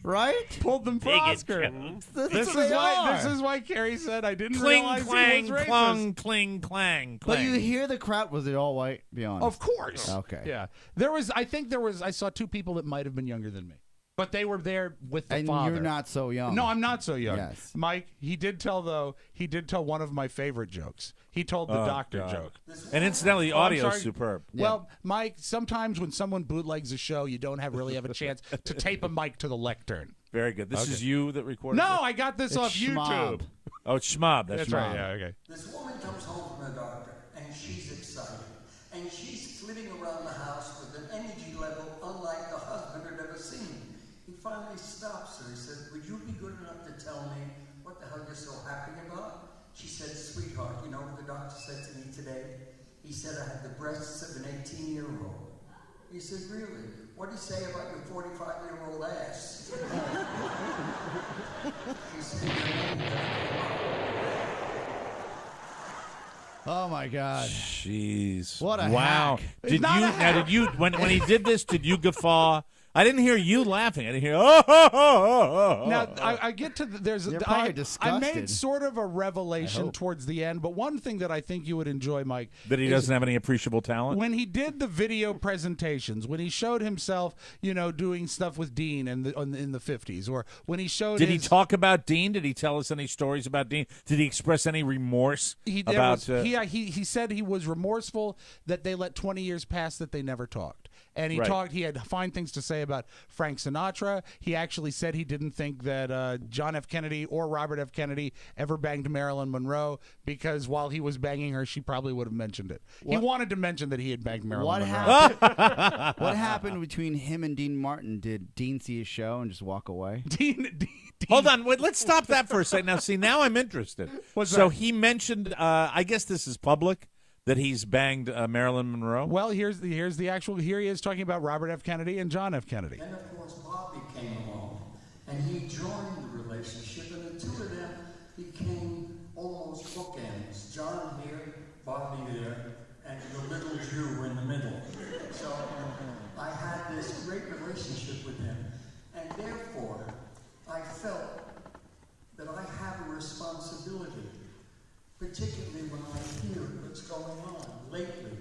Right? Pulled them for Oscar. This is why Carrie said I didn't Cling, realize clang, he was racist. clung, cling, clang, But clang. you hear the crowd. Was it all white? Be honest. Of course. Okay. Yeah. I saw two people that might have been younger than me. But they were there with the And father. you're not so young. No, I'm not so young. Yes. Mike, he did tell one of my favorite jokes. He told the doctor God. joke. And incidentally, the I'm audio is sorry. superb. Well, Mike, sometimes when someone bootlegs a show, you don't really have a chance to tape a mic to the lectern. Very good. This Okay. is you that recorded No, this? I got this It's off Schmob. YouTube. Oh, it's Schmob. That's right. Schmob. Yeah, okay. This woman comes home from her doctor, and she's excited. And she's flitting around the house with an energy level unlike the husband had ever seen. He finally stops her. He says, "Would you be good enough to tell me what the hell you're so happy about?" She said, "Sweetheart, you know what the doctor said to me today? He said I had the breasts of an 18-year-old. He said, "Really? What did he say about your 45-year-old ass?" She said, "Your name doesn't come up." Oh my God. Jeez. What a wow. hack. Did It's not you a now? hack. Did you when he did this? Did you guffaw? I didn't hear you laughing. I didn't hear. Oh. Now I get to You're probably I disgusted. made sort of a revelation towards the end, but one thing that I think you would enjoy, Mike, that he is doesn't have any appreciable talent. when he did the video presentations, when he showed himself, doing stuff with Dean in the 50s, or when he showed. Did he talk about Dean? Did he tell us any stories about Dean? Did he express any remorse about? He said he was remorseful that they let 20 years pass that they never talked. And he Right. he had fine things to say about Frank Sinatra. He actually said he didn't think that John F. Kennedy or Robert F. Kennedy ever banged Marilyn Monroe because while he was banging her, she probably would have mentioned it. He wanted to mention that he had banged Marilyn Monroe. What happened between him and Dean Martin? Did Dean see his show and just walk away? Dean Hold on, wait. Let's stop that for a second. Now, see, now I'm interested. What's so that? he mentioned. I guess this is public that he's banged Marilyn Monroe. Well, here's the actual. Here he is talking about Robert F. Kennedy and John F. Kennedy. Then, of course, Bobby came along, and he joined the relationship, and the two of them became almost bookends. John here, Bobby there, and the little Jew in the middle. So I had this great relationship with him, and therefore I felt that I have a responsibility, particularly when I hear what's going on lately,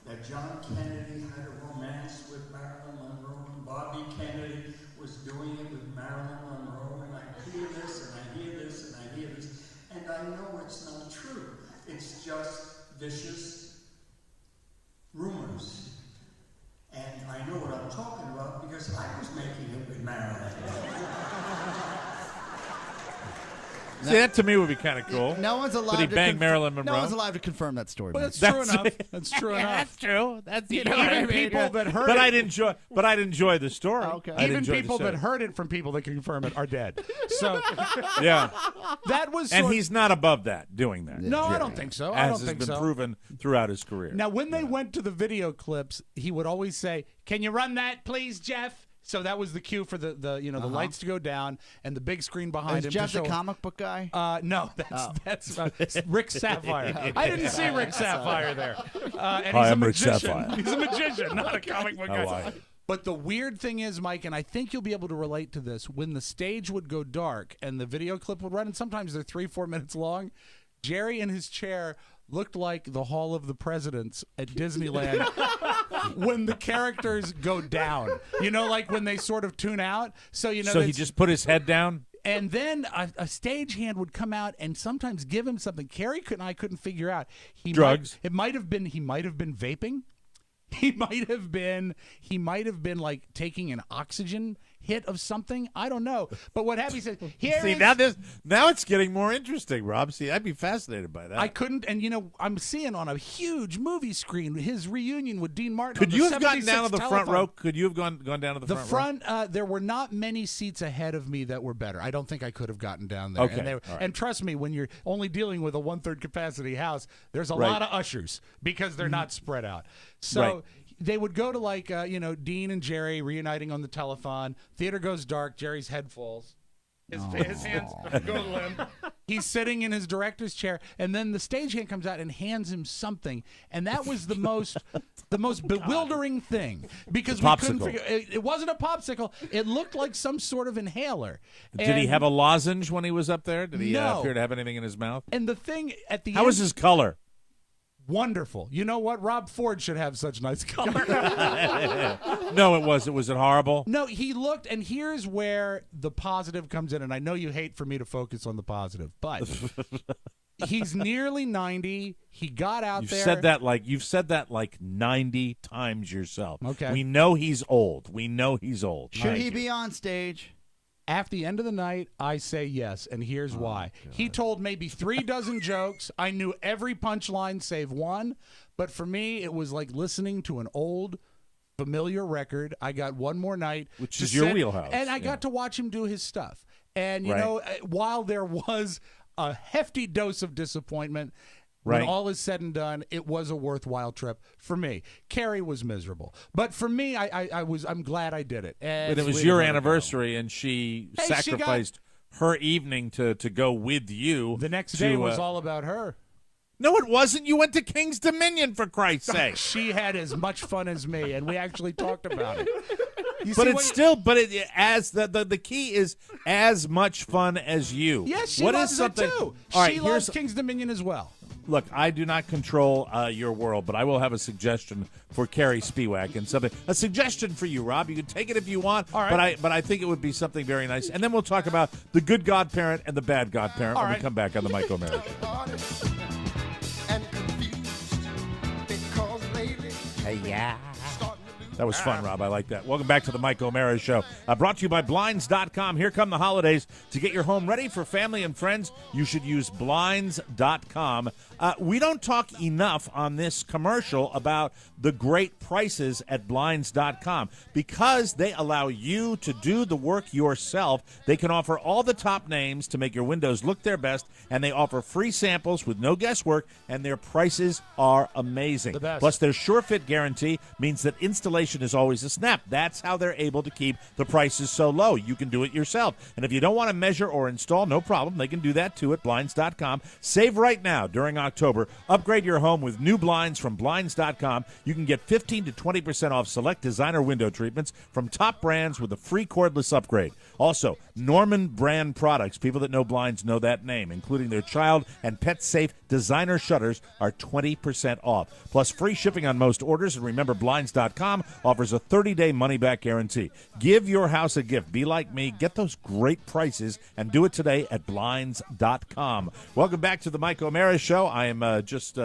that John Kennedy had a romance with Marilyn Monroe, and Bobby Kennedy was doing it with Marilyn Monroe, and I hear this, and I hear this, and I hear this, and I know it's not true. It's just vicious rumors. And I know what I'm talking about because I was making it with Marilyn. See, that to me would be kind of cool. No one's allowed Did he to bang Marilyn Monroe? No one's allowed to confirm that story. But man. that's true enough. That's true enough. That's true. That's Even people that heard But it. I'd enjoy the story. Okay. I'd Even enjoy the people that story. heard it from people that confirm it are dead. So Yeah. that was. And sort- he's not above that, doing that. No, I Jerry, don't think so. As I don't has think been so. proven throughout his career. Now, when they went to the video clips, he would always say, "Can you run that, please, Jeff?" So that was the cue for the the lights to go down and the big screen behind him. Is Jeff to the show, comic book guy? No, that's Rick Sapphire. I didn't see Rick Sapphire there. And Hi, he's a I'm Rick magician. Sapphire. He's a magician, not a comic book How guy. are you? But the weird thing is, Mike, and I think you'll be able to relate to this, when the stage would go dark and the video clip would run, and sometimes they're 3-4 minutes long, Jerry in his chair looked like the Hall of the Presidents at Disneyland when the characters go down. Like when they sort of tune out. So, So he that's- just put his head down? and then a stagehand would come out and sometimes give him something. Carrie and I couldn't figure out. Drugs. He might have been vaping. He might have been like taking an oxygen hit of something. I don't know. But what happened? He said, "Here See, is." now it's getting more interesting, Rob. See, I'd be fascinated by that. I couldn't, and I'm seeing on a huge movie screen his reunion with Dean Martin. Could on you the have gotten down to the 76 front telephone. row? Could you have gone down to the front row? There were not many seats ahead of me that were better. I don't think I could have gotten down there. Okay, And, all right. and trust me, when you're only dealing with a 1/3 capacity house, there's a Right. lot of ushers because they're not spread out. So Right. they would go to Dean and Jerry reuniting on the telephone. Theater goes dark. Jerry's head falls. His hands go limp. He's sitting in his director's chair, and then the stagehand comes out and hands him something, and that was the most bewildering thing because we couldn't figure. It wasn't a popsicle. It looked like some sort of inhaler. Did he have a lozenge when he was up there? Did he No. appear to have anything in his mouth? And the thing at the How end, was his color? wonderful. You know what? Rob Ford should have such nice color. No, it was. Was it horrible? No, he looked, and here's where the positive comes in, and I know you hate for me to focus on the positive, but he's nearly 90. He got out You've there. you've said that like 90 times yourself. Okay. We know he's old. We know he's old. Should he be on stage? At the end of the night, I say yes, and here's why. He told maybe 3 dozen jokes. I knew every punchline save one, but for me, it was like listening to an old, familiar record. I got one more night. Which to is your sit- wheelhouse. And I got to watch him do his stuff. And, you Right. know, while there was a hefty dose of disappointment, when Right. all is said and done, it was a worthwhile trip for me. Carrie was miserable, but for me, I'm glad I did it. And But it was your anniversary, and she Hey, she got- sacrificed her evening to go with you. The next day was all about her. No, it wasn't. You went to King's Dominion, for Christ's sake. She had as much fun as me, and we actually talked about it. You But see it's what- still, as the key is as much fun as you. Yes, she What loves is something? it too. All right, She here's loves King's Dominion as well. Look, I do not control your world, but I will have a suggestion for Carrie Spiewak and something. A suggestion for you, Rob. You can take it if you want, All right. but I think it would be something very nice. And then we'll talk about the good godparent and the bad godparent All when we right. come back on the Mike O'Mara Show. Yeah. That was fun, Rob. I like that. Welcome back to the Mike O'Mara Show. Brought to you by Blinds.com. Here come the holidays. To get your home ready for family and friends, you should use Blinds.com. We don't talk enough on this commercial about the great prices at Blinds.com. Because they allow you to do the work yourself, they can offer all the top names to make your windows look their best, and they offer free samples with no guesswork, and their prices are amazing. The best. Plus, their sure fit guarantee means that installation is always a snap. That's how they're able to keep the prices so low. You can do it yourself. And if you don't want to measure or install, no problem. They can do that too at Blinds.com. Save right now during October. Upgrade your home with new blinds from Blinds.com. You can get 15 to 20% off select designer window treatments from top brands with a free cordless upgrade. Also, Norman brand products, people that know blinds know that name, including their child and pet safe designer shutters, are 20% off. Plus free shipping on most orders. And remember, Blinds.com offers a 30-day money-back guarantee. Give your house a gift. Be like me. Get those great prices and do it today at Blinds.com. Welcome back to the Mike O'Mara Show. I am just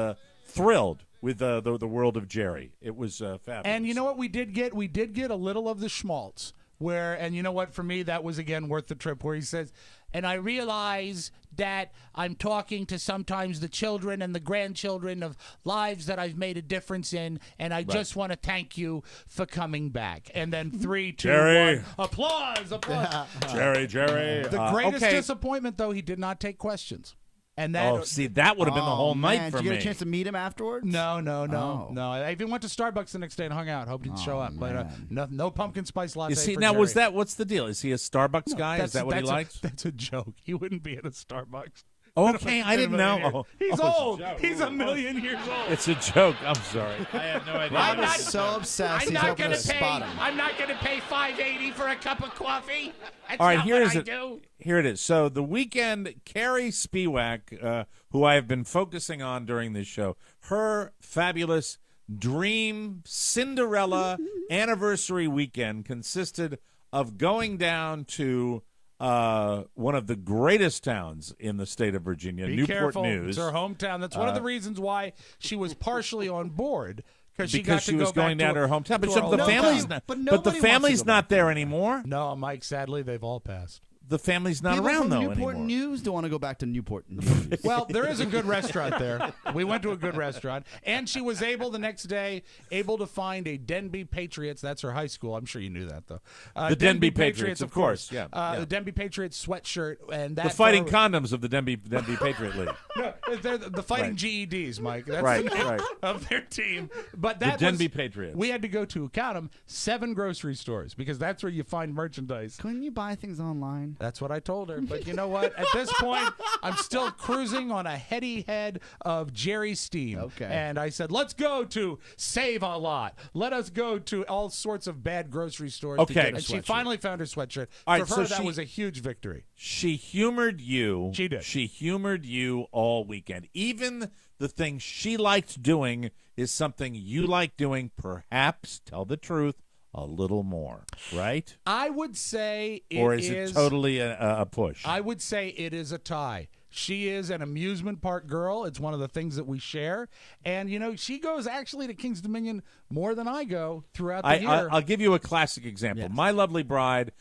thrilled with the world of Jerry. It was fabulous. And you know what we did get? We did get a little of the schmaltz. And you know what? For me, that was, again, worth the trip, where he says, and I realize that I'm talking to sometimes the children and the grandchildren of lives that I've made a difference in, and I just want to thank you for coming back. And then 3, 2, Jerry. 1. Applause, applause. Jerry. The greatest okay. disappointment, though, he did not take questions. And that, See, that would have been the whole night man. for Did you me. get a chance to meet him afterwards? No. Oh. I even went to Starbucks the next day and hung out. Hope he didn't show up. But no pumpkin spice latte. You see, for now Jerry. what's the deal? Is he a Starbucks guy? Is that what he likes? That's a joke. He wouldn't be at a Starbucks. Okay, I didn't know. Oh, He's it's a old. joke. He's a million years old. It's a joke. I'm sorry. I had no idea. Rob is so obsessed. He's hoping to spot him. I'm not going to pay $5.80 for a cup of coffee. That's All right, not here what is I it. do. Here it is. So the weekend, Carrie Spiewak, who I have been focusing on during this show, her fabulous dream Cinderella anniversary weekend consisted of going down to one of the greatest towns in the state of Virginia, Be Newport careful. News. It's her hometown. That's one of the reasons why she was partially on board. Because she was going down to her hometown, but to the her family's hometown. not. But But the nobody wants to family's go not back there anymore. No, Mike, sadly, they've all passed. The family's not People around from though Newport anymore. News don't want to go back to Newport News. Well, there is a good restaurant there. We went to a good restaurant. And she was the next day, to find a Denby Patriots. That's her high school. I'm sure you knew that, though. The Denby Patriots, of course. Yeah. The Denby Patriots sweatshirt. And that The fighting condoms of the Denby Patriot League. No, they're the fighting Right. GEDs, Mike. That's Right, the name right. of their team. But that The Denby was, Patriots. We had to go to, count them, 7 grocery stores because that's where you find merchandise. Couldn't you buy things online? That's what I told her. But you know what? At this point, I'm still cruising on a heady head of Jerry Steam. Okay. And I said, let's go to Save a Lot. Let us go to all sorts of bad grocery stores. Okay. To get and she finally found her sweatshirt. All right, For her, so that was a huge victory. She humored you. She did. She humored you all weekend. Even the thing she liked doing is something you like doing, perhaps, tell the truth, a little more, right? I would say or is it totally a push? I would say it is a tie. She is an amusement park girl. It's one of the things that we share. And, you know, she goes actually to King's Dominion more than I go throughout the year. I'll give you a classic example. Yes. My lovely bride,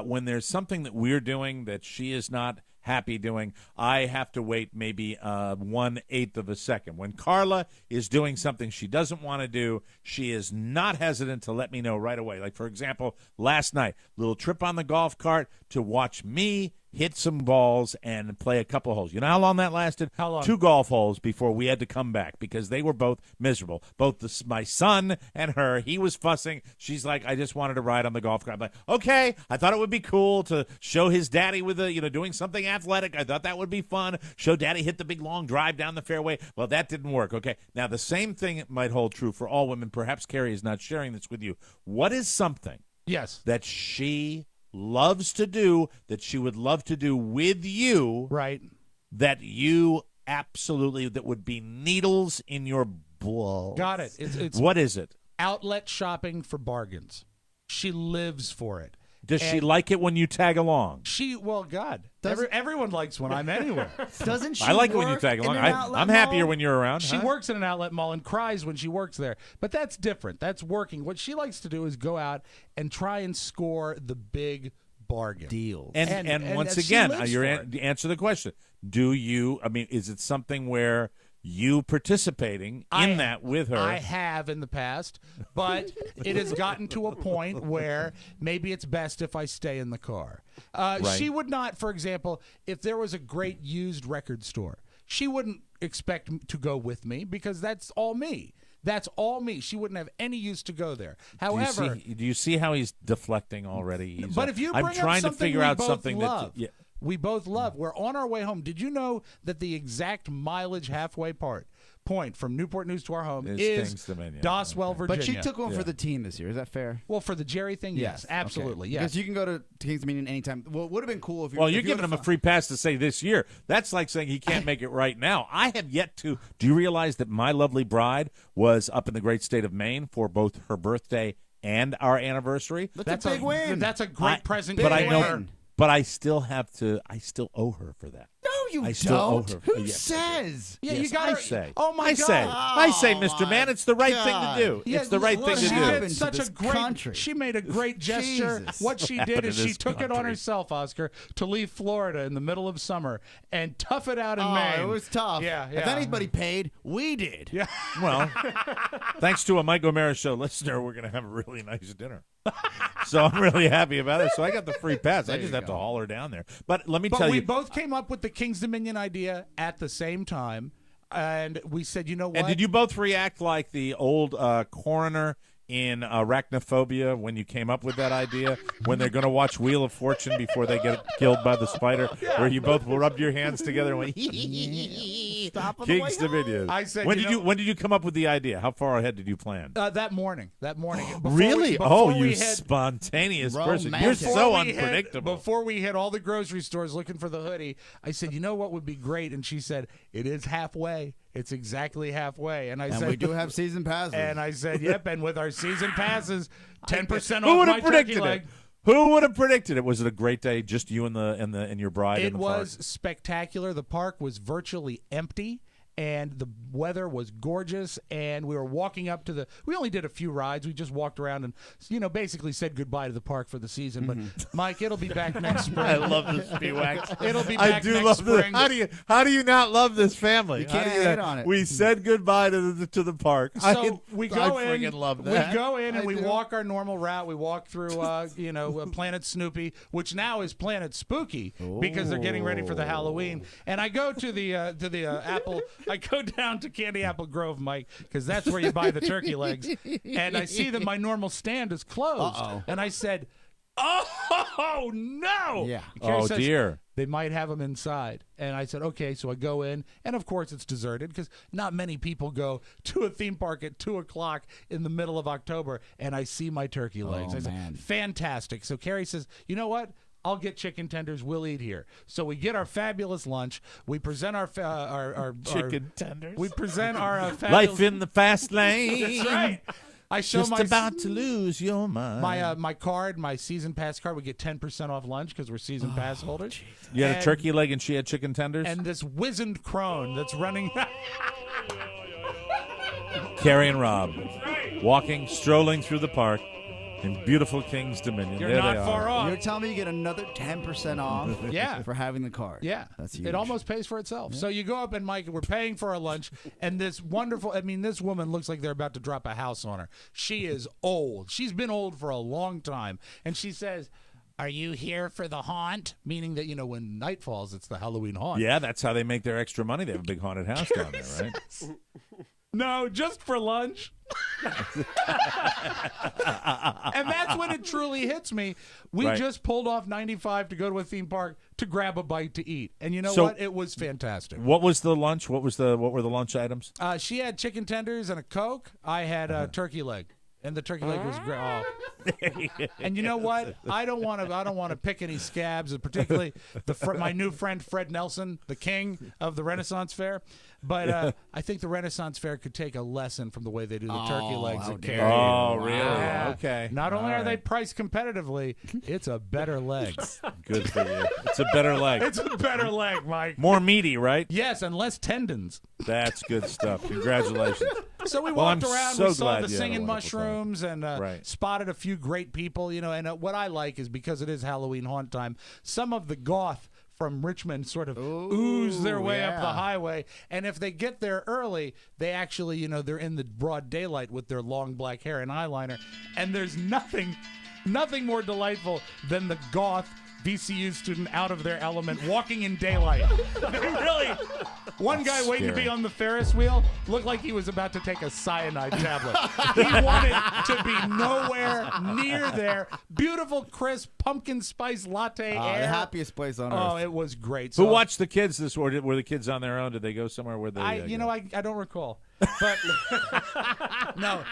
when there's something that we're doing that she is not happy doing, I have to wait maybe 1/8 of a second. When Carla is doing something she doesn't want to do, she is not hesitant to let me know right away. Like, for example, last night, little trip on the golf cart to watch me hit some balls and play a couple holes. You know how long that lasted? How long? 2 golf holes before we had to come back because they were both miserable. Both my son and her. He was fussing. She's like, I just wanted to ride on the golf cart. I'm like, okay. I thought it would be cool to show his daddy with doing something athletic. I thought that would be fun. Show daddy hit the big long drive down the fairway. Well, that didn't work. Okay. Now the same thing might hold true for all women. Perhaps Carrie is not sharing this with you. What is something? Yes. That she loves to do, that she would love to do with you, right? That you absolutely, that would be needles in your balls. Got it. It's what is it? Outlet shopping for bargains. She lives for it. Does she like it when you tag along? God, everyone likes when I'm anywhere. Doesn't she? I like it when you tag along. I'm happier when you're around. She works in an outlet mall and cries when she works there. But that's different. That's working. What she likes to do is go out and try and score the big bargain deals. And once again, answer the question. Do you? I mean, is it something where you participating in that with her? I have in the past, but it has gotten to a point where maybe it's best if I stay in the car. Right. She would not, for example, if there was a great used record store, she wouldn't expect to go with me because that's all me. That's all me. She wouldn't have any use to go there. However, do you see how he's deflecting already? But if you bring I'm trying up to figure out something love, that we both love. We're on our way home. Did you know that the exact mileage halfway point from Newport News to our home is Doswell, Virginia? But she took one for the team this year. Is that fair? Well, for the Jerry thing, yes, absolutely, okay. yes. Because you can go to King's Dominion anytime. Well, it would have been cool if you. Well, you're giving him a free pass to say this year. That's like saying he can't make it right now. I have yet to. Do you realize that my lovely bride was up in the great state of Maine for both her birthday and our anniversary? That's a big win. That's a great present. But I know. But I still have to. I still owe her for that. No, you I still don't. Owe her. Who says? Yeah, yes, you got to say. Oh my God! I say, Mr. Man, it's the right thing to do. Yeah, it's the right thing to she do. did such a great. Country? She made a great gesture. Jesus. What she did is she took it on herself, Oscar, to leave Florida in the middle of summer and tough it out in Maine. It was tough. Yeah. If anybody paid, we did. Yeah. Well, thanks to a Mike O'Mara Show listener, we're going to have a really nice dinner. So I'm really happy about it. So I got the free pass. I just have to haul her down there. But let me tell you. We both came up with the King's Dominion idea at the same time. And we said, you know what? And did you both react like the old coroner in Arachnophobia when you came up with that idea, when they're going to watch Wheel of Fortune before they get killed by the spider, where you both will rub your hands together and went, Stop King's Dominion. I said, when did you come up with the idea? How far ahead did you plan? That morning. Really? You spontaneous person. You're so unpredictable. Before we hit all the grocery stores looking for the hoodie, I said, you know what would be great? And she said, it is halfway. It's exactly halfway. And I said, we do have season passes. And I said, yep. And with our season passes, 10% off my turkey leg. Who would have predicted it? Was it a great day? Just you and your bride. It in the was park? Spectacular. The park was virtually empty. And the weather was gorgeous, and we were walking up to we only did a few rides. We just walked around and, basically said goodbye to the park for the season. But, Mike, it'll be back next spring. I love this Spiwax. It'll be back next spring. How do you not love this family? You can't hate on it. We said goodbye to the park. So we freaking love that. We go in and we walk our normal route. We walk through, Planet Snoopy, which now is Planet Spooky because they're getting ready for the Halloween. And I go to the Apple. I go down to Candy Apple Grove, Mike, because that's where you buy the turkey legs. And I see that my normal stand is closed. Uh-oh. And I said, Oh, no. Yeah. Carrie Oh, says dear. They might have them inside. And I said, okay. So I go in. And, of course, it's deserted because not many people go to a theme park at 2 o'clock in the middle of October. And I see my turkey legs. Oh, I said, man. fantastic. So Carrie says, you know what? I'll get chicken tenders. We'll eat here. So we get our fabulous lunch. We present our Chicken tenders. We present our fabulous Life in the fast lane. That's right. I show Just my about to lose your mind. my card, my season pass card. We get 10% off lunch because we're season pass holders. You had a And- turkey leg and she had chicken tenders? And this wizened crone that's running. Carrie and Rob walking, strolling through the park in beautiful King's Dominion. You're there not they are. far off. You're telling me you get another 10% off Yeah. for having the card. Yeah, That's huge. it almost pays for itself. So you go up and Mike, we're paying for our lunch, and this wonderful. I mean, this woman looks like they're about to drop a house on her. She is old. She's been old for a long time, and she says, "Are you here for the haunt?" Meaning that when night falls, it's the Halloween haunt. Yeah, that's how they make their extra money. They have a big haunted house down there, right? No, just for lunch. And that's when it truly hits me. We Right. just pulled off 95 to go to a theme park to grab a bite to eat. And you know So- what? It was fantastic. What was the lunch? What were the lunch items? She had chicken tenders and a Coke. I had a turkey leg. And the turkey leg was great. Oh. And you know what? I don't want to pick any scabs, particularly my new friend Fred Nelson, the king of the Renaissance Fair. But I think the Renaissance Fair could take a lesson from the way they do the turkey legs at Carrie. Oh, really? Yeah. Okay. Not only All are they right. priced competitively, it's a better leg. Good for you. It's a better leg. It's a better leg, Mike. More meaty, right? Yes, and less tendons. That's good stuff. Congratulations. So we Well, walked I'm around, so we saw glad the you had a singing wonderful time. mushrooms, and Right. spotted a few great people. And what I like is because it is Halloween haunt time, some of the goth from Richmond sort of ooze their way up the yeah. highway. And if they get there early, they actually, they're in the broad daylight with their long black hair and eyeliner. And there's nothing more delightful than the goth VCU student out of their element, walking in daylight. They really. One guy waiting to be on the Ferris wheel looked like he was about to take a cyanide tablet. He wanted to be nowhere near there. Beautiful, crisp pumpkin spice latte air. The happiest place on Oh, earth. it was great. Who watched the kids this, or were the kids on their own? Did they go somewhere where they? I don't recall. But no,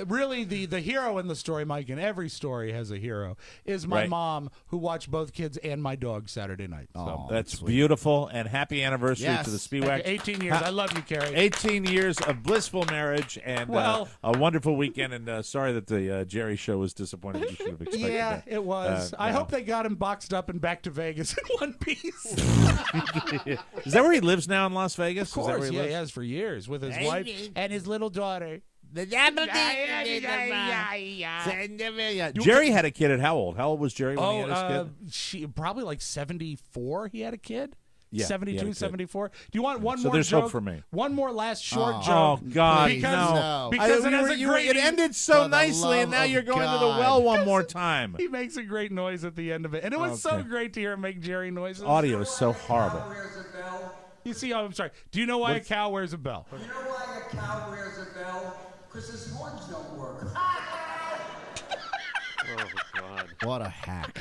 really, the hero in the story, Mike, and every story has a hero, is my Right. mom, who watched both kids and my dog Saturday night. So That's beautiful, and happy anniversary Yes. to the Spiewak. 18 years. I love you, Carrie. 18 years of blissful marriage and Well- a wonderful weekend. And sorry that the Jerry show was disappointing. You should have expected Yeah, that. it was. I yeah. hope they got him boxed up and back to Vegas in one piece. Is that where he lives now in Las Vegas? Of course, Is that where he yeah, lives? he has for years with his wife and his little daughter. Jerry had a kid at how old? How old was Jerry when he had his kid? She probably like 74. He had a kid. Yeah, he 72, had a kid. 74. Do you want one So more there's joke? hope for me. One more last short Oh, joke. God, because, no. Because it has a great... it ended so nicely, and now you're going to the well one more time. He makes a great noise at the end of it. And it was so Okay. great to hear him make Jerry noises. Audio is so horrible. You see, I'm sorry. Do you know why a cow wears a bell? You know why a cow wears a bell? Because his horns don't work. Oh, God. What a hack.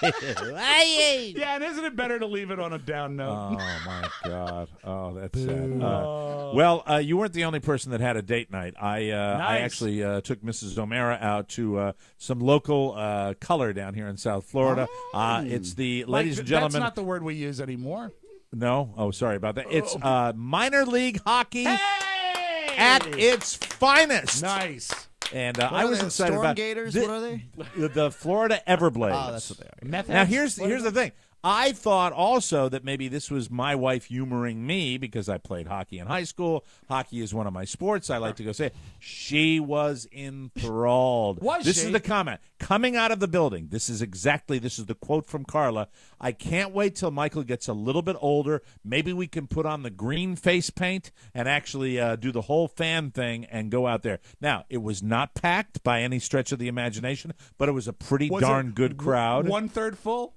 Yeah, and isn't it better to leave it on a down note? Oh, my God. Oh, that's sad. Well, you weren't the only person that had a date night. I Nice. actually took Mrs. O'Mara out to some local color down here in South Florida. It's the, Like, ladies and gentlemen. That's not the word we use anymore. No? Oh, sorry about that. It's minor league hockey at its finest. Nice. And What I are was they, excited Storm about Gators? the, What are they? the Florida Everblades. Oh, that's what they are. Meth Now heads? here's the thing. I thought also that maybe this was my wife humoring me because I played hockey in high school. Hockey is one of my sports. I like to go say it. She was enthralled. This she? is the comment. Coming out of the building, this is the quote from Carla. I can't wait till Michael gets a little bit older. Maybe we can put on the green face paint and actually do the whole fan thing and go out there. Now, it was not packed by any stretch of the imagination, but it was a pretty Was darn it good crowd. 1/3 full?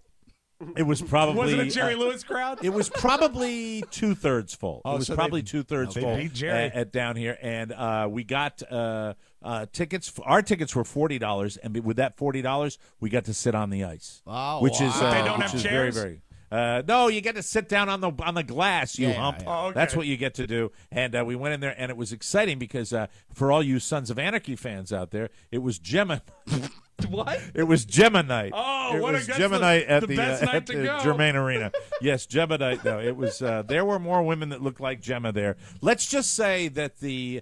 It was probably Was it a Jerry Lewis crowd? It was probably 2/3 full. Oh, it was so probably they 2/3 full beat Jerry. at down here, and we got tickets. Our tickets were $40, and with that $40, we got to sit on the ice. Oh, which is But they don't which have is chairs? very. No, you get to sit down on the glass, you hump. yeah. Oh, okay. That's what you get to do. And we went in there, and it was exciting because for all you Sons of Anarchy fans out there, it was Gemma. What? It was Gemma night. Oh, it what was a Gemma the- night at the the, best night at to the go. Germain Arena. Yes, Gemma night. No, it was. There were more women that looked like Gemma there. Let's just say that the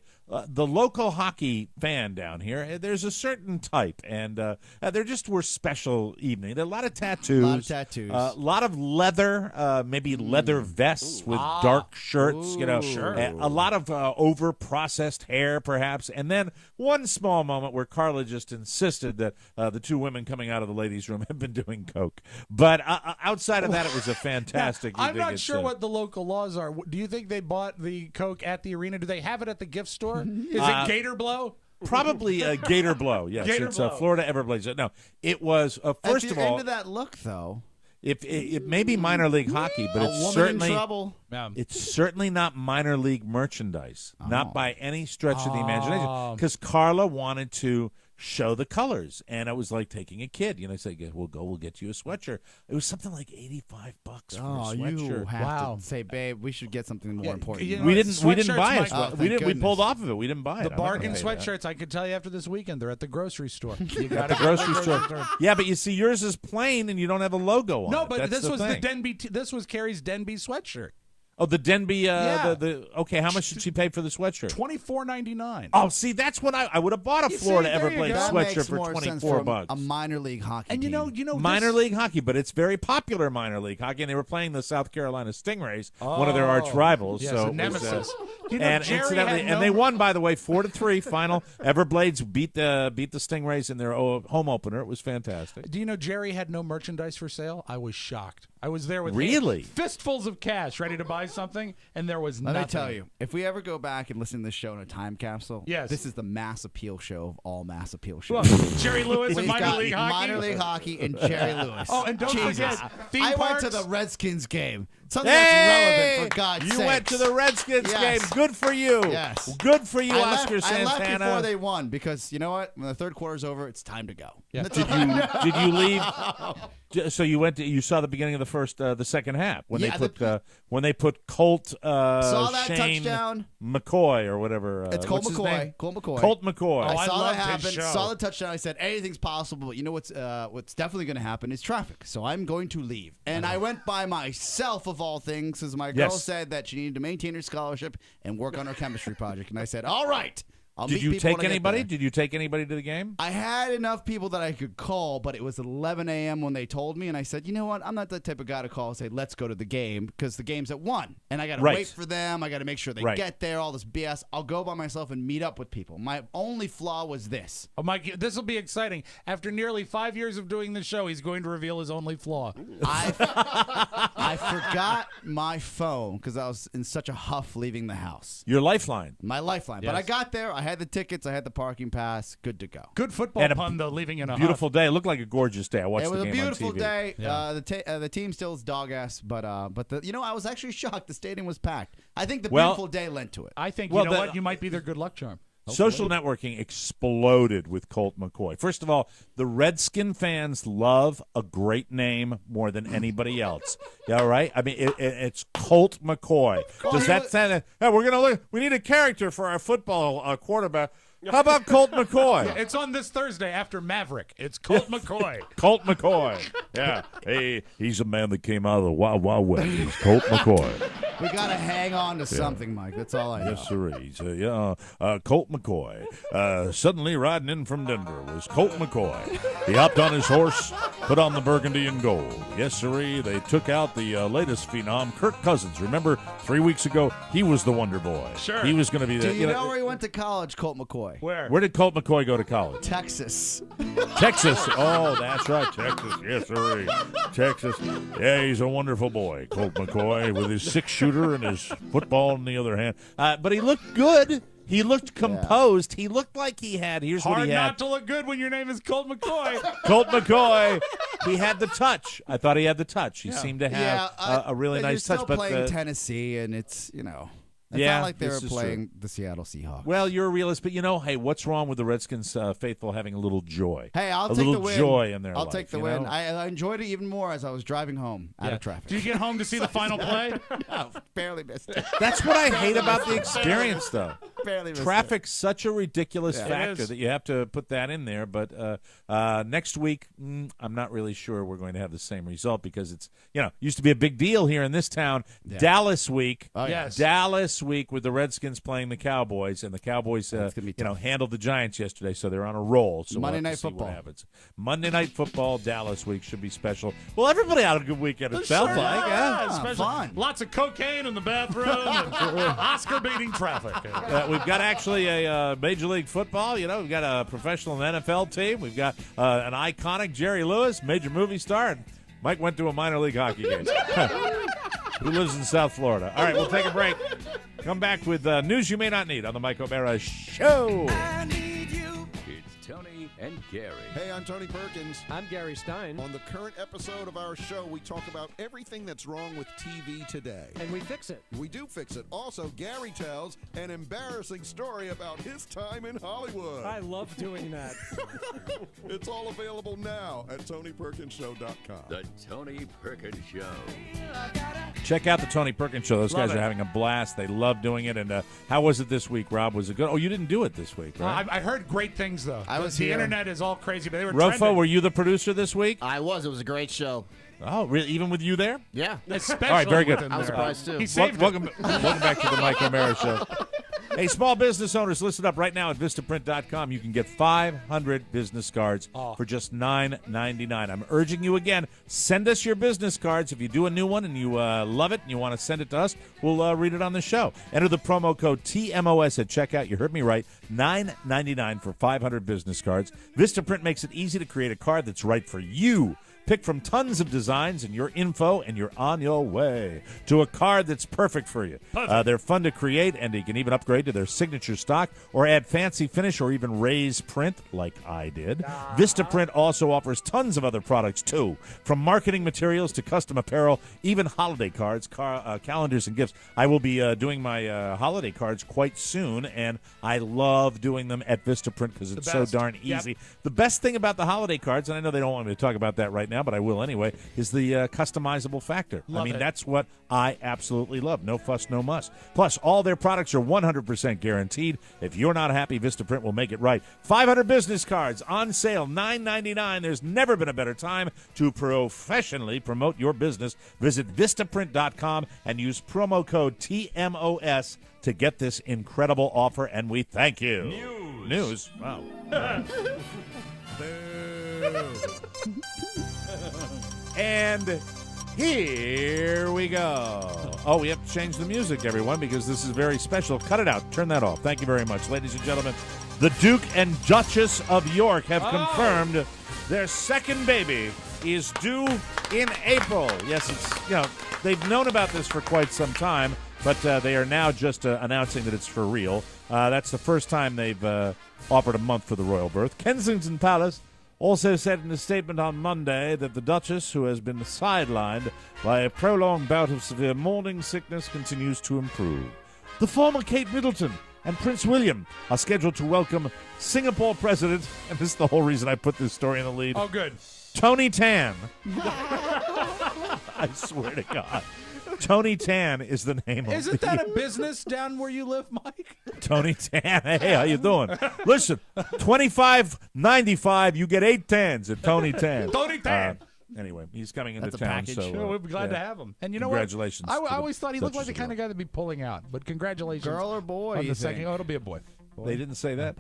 local hockey fan down here, there's a certain type, and there just were special evening. There are a lot of tattoos. A lot of tattoos. A lot of leather, maybe leather vests with dark shirts. Sure. A lot of over-processed hair, perhaps, and then one small moment where Carla just insisted that the two women coming out of the ladies' room have been doing coke. But outside of that, it was a fantastic. I'm not sure what the local laws are. Do you think they bought the Coke at the arena? Do they have it at the gift store? Is it Gator Blow? Probably Gator Blow. Yes, Gator it's Blow. Florida Everblades. No, it was first At of the all. end of that look, though, If it may be minor league hockey, but a it's woman certainly in trouble. it's certainly not minor league merchandise, not by any stretch of the imagination. Oh. Because Carla wanted to show the colors, and it was like taking a kid. Say, we'll get you a sweatshirt. It was something like $85 for a sweatshirt. You have Wow. to say, babe, we should get something more important. you than know, We that. didn't buy it. Oh, We thank didn't. We pulled goodness. off of it. We didn't buy it. The I'm not gonna bargain pay that. sweatshirts, I could tell you after this weekend, they're at the grocery store. You got At the grocery store. Yeah, but you see, yours is plain, and you don't have a logo on it. No, but That's this was thing. the Denby. This was Carrie's Denby sweatshirt. Oh, the Denby. Yeah. Okay, how much did she pay for the sweatshirt? $24.99. Oh, see, that's what I would have bought a You see, Florida there you Everblades go. That sweatshirt makes for more sense $24 for bucks. a minor league hockey And team. you know, Minor this- league hockey, but it's very popular minor league hockey, and they were playing the South Carolina Stingrays, one of their arch rivals. Yes, so a it was, nemesis. You know, and Jerry incidentally, had and no- they won, by the way, 4-3 final. Everblades beat the Stingrays in their home opener. It was fantastic. Do you know Jerry had no merchandise for sale? I was shocked. I was there with Really? fistfuls of cash, ready to buy something, and there was Let nothing. me tell you, if we ever go back and listen to this show in a time capsule, Yes. this is the mass appeal show of all mass appeal Well, shows. Jerry Lewis and We've minor got league hockey. minor league hockey and Jerry Lewis. Oh, and don't Jesus. forget theme I parks. went to the Redskins game. Something Hey! that's relevant, for God's You sakes. went to the Redskins Yes. game. Good for you. Yes. Good for you, I Oscar left, I left Santana. before they won because you know what? When the third quarter's over, it's time to go. Yeah. Did you leave? So you saw the beginning of the second half when Yeah, when they put Colt Saw that Shane touchdown. McCoy or whatever. It's Colt what's his name? McCoy. Colt McCoy. Colt McCoy. Oh, I saw loved that his happen. show. Saw the touchdown. I said anything's possible, but you know what's definitely going to happen is traffic. So I'm going to leave, and I went by myself of all things, because my girl Yes. said that she needed to maintain her scholarship and work on her chemistry project, and I said, all right. I'll Did meet you people take when I get anybody? there." Did you take anybody to the game? I had enough people that I could call, but it was 11 a.m. when they told me, and I said, you know what? I'm not the type of guy to call and say, let's go to the game, because the game's at 1, and I got to Right. wait for them. I got to make sure they Right. get there, all this BS. I'll go by myself and meet up with people. My only flaw was this. Oh, Mike, this will be exciting. After nearly 5 years of doing the show, he's going to reveal his only flaw. I forgot my phone because I was in such a huff leaving the house. Your lifeline. My lifeline. But Yes. I got there. I had the tickets. I had the parking pass. Good to go. Good football And a pun, though, leaving in a Beautiful huff. day. It looked like a gorgeous day. I watched It was the a game beautiful on TV. day. Yeah. The team still is dog ass, but I was actually shocked. The stadium was packed. I think the Well- beautiful day lent to it. I think, Well, you know the- what? You might be their good luck charm. Social networking exploded with Colt McCoy. First of all, the Redskin fans love a great name more than anybody else. Yeah, right? I mean, it's Colt McCoy. Does that sound? Hey, we're gonna look. We need a character for our football quarterback. How about Colt McCoy? It's on this Thursday after Maverick. It's Colt McCoy. Colt McCoy. Yeah. Hey, he's a man that came out of the Wild Wild West. He's Colt McCoy. We got to hang on to something, Mike. That's all I know. Yes, sir. He's Colt McCoy. Suddenly riding in from Denver was Colt McCoy. He hopped on his horse, put on the burgundy and gold. Yes, sirree. They took out the latest phenom, Kirk Cousins. Remember, 3 weeks ago, he was the Wonder Boy. Sure. He was going to be the. Do you know where he went to college, Colt McCoy? Where did Colt McCoy go to college? Texas. Texas. Oh, that's right. Texas. Yes, sir. Texas. Yeah, he's a wonderful boy, Colt McCoy, with his 6-shooter and his football in the other hand. But he looked good. He looked composed. He looked like he had. Here's what Hard he had. not to look good when your name is Colt McCoy. Colt McCoy. He had the touch. I thought he had the touch. He seemed to have a really nice touch. But But playing Tennessee, and it's It Yeah, felt like they were this is playing the Seattle Seahawks. well, you're a realist, but hey, what's wrong with the Redskins faithful having a little joy? Hey, I'll a take little the win. joy in their I'll life. take the you win. know? I enjoyed it even more as I was driving home out of traffic. Did you get home to see the final play? No, barely missed it. That's what I hate about the experience, though. Barely missed Traffic's such a ridiculous Yeah. It factor is. that you have to put that in there. But next week, I'm not really sure we're going to have the same result because it's used to be a big deal here in this town. Yeah. Dallas week, Oh, yes. Dallas week with the Redskins playing the Cowboys, and the Cowboys, handled the Giants yesterday, so they're on a roll. So Monday we'll have to Night see what Football. happens. Monday Night Football, Dallas week should be special. Well, everybody had a good weekend. It sounds like. Especially lots of cocaine in the bathroom and Oscar-beating traffic. We've got actually a Major League Football. We've got a professional NFL team. We've got an iconic Jerry Lewis, major movie star. And Mike went to a minor league hockey game. Who lives in South Florida? All right, we'll take a break. Come back with news you may not need on the Mike O'Mara Show. It's Tony and Gary. Hey, I'm Tony Perkins. I'm Gary Stein. On the current episode of our show, we talk about everything that's wrong with TV today. And we fix it. We do fix it. Also, Gary tells an embarrassing story about his time in Hollywood. I love doing that. It's all available now at TonyPerkinsShow.com. The Tony Perkins Show. Check out the Tony Perkins Show. Those Love guys it. are having a blast. They love doing it. And how was it this week, Rob? Was it good? Oh, you didn't do it this week, right? I heard great things, though. I was the here. internet is all crazy, but they were Rofo, trending. were you the producer this week? I was. It was a great show. Oh, really? Even with you there? Yeah. Especially All right, very good. with him I was there. surprised, too. He saved welcome back to the Mike O'Mara Show. Hey, small business owners, listen up right now at Vistaprint.com. You can get 500 business cards for just $9.99. I'm urging you again, send us your business cards. If you do a new one and you love it and you want to send it to us, we'll read it on the show. Enter the promo code TMOS at checkout. You heard me right, $9.99 for 500 business cards. Vistaprint makes it easy to create a card that's right for you. Pick from tons of designs and your info, and you're on your way to a card that's perfect for you. They're fun to create, and you can even upgrade to their signature stock or add fancy finish or even raise print like I did. Vistaprint also offers tons of other products, too, from marketing materials to custom apparel, even holiday cards, calendars, and gifts. I will be doing my holiday cards quite soon, and I love doing them at Vistaprint because it's so best. darn easy. The best thing about the holiday cards, and I know they don't want me to talk about that right now, but I will anyway, is the customizable factor. Love it. That's what I absolutely love. No fuss, no muss. Plus, all their products are 100% guaranteed. If you're not happy, Vistaprint will make it right. 500 business cards on sale, $9.99. There's never been a better time to professionally promote your business. Visit Vistaprint.com and use promo code TMOS to get this incredible offer, and we thank you. News. Wow. And here we go. Oh, we have to change the music, everyone, because this is very special. Cut it out. Turn that off. Thank you very much. Ladies and gentlemen, the Duke and Duchess of York have confirmed their second baby is due in April. Yes, it's, they've known about this for quite some time, but they are now just announcing that it's for real. That's the first time they've offered a month for the royal birth. Kensington Palace also said in a statement on Monday that the Duchess, who has been sidelined by a prolonged bout of severe morning sickness, continues to improve. The former Kate Middleton and Prince William are scheduled to welcome Singapore President, and this is the whole reason I put this story in the lead, Oh, good. Tony Tan. I swear to God. Tony Tan is the name of Isn't that a business down where you live, Mike? Tony Tan. Hey, how you doing? Listen, $25.95, you get 8 tans at Tony Tan. Tony Tan. Anyway, he's coming into That's a town. package. So Sure, we'd be glad yeah. to have him. And you know Congratulations what? to I the always thought he looked like the Duchess of kind of guy that'd be pulling out. But congratulations. Girl or boy, On you the second. think? Oh, it'll be a boy. They didn't say that.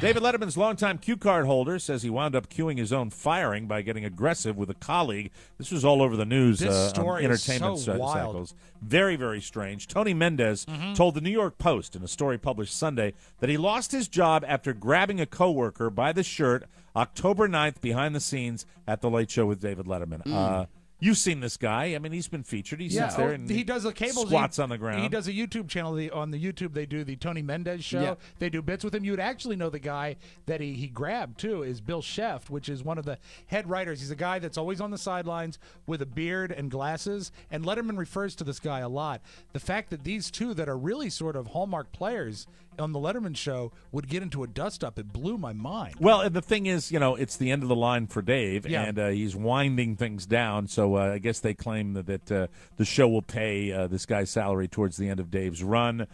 David Letterman's longtime cue card holder says he wound up cueing his own firing by getting aggressive with a colleague. This was all over the news This on story is entertainment so wild. cycles. Very, very strange. Tony Mendez told the New York Post in a story published Sunday that he lost his job after grabbing a coworker by the shirt October 9th behind the scenes at The Late Show with David Letterman. You've seen this guy. I mean, he's been featured. He sits there and he does the cables. Squats on the ground. He does a YouTube channel. On the YouTube, they do the Tony Mendez show. Yeah. They do bits with him. You would actually know the guy that he grabbed, too, is Bill Sheft, which is one of the head writers. He's a guy that's always on the sidelines with a beard and glasses, and Letterman refers to this guy a lot. The fact that these two that are really sort of hallmark players on the Letterman show would get into a dust-up, it blew my mind. Well, and the thing is, it's the end of the line for Dave, Yeah. and he's winding things down. So I guess they claim that the show will pay this guy's salary towards the end of Dave's run.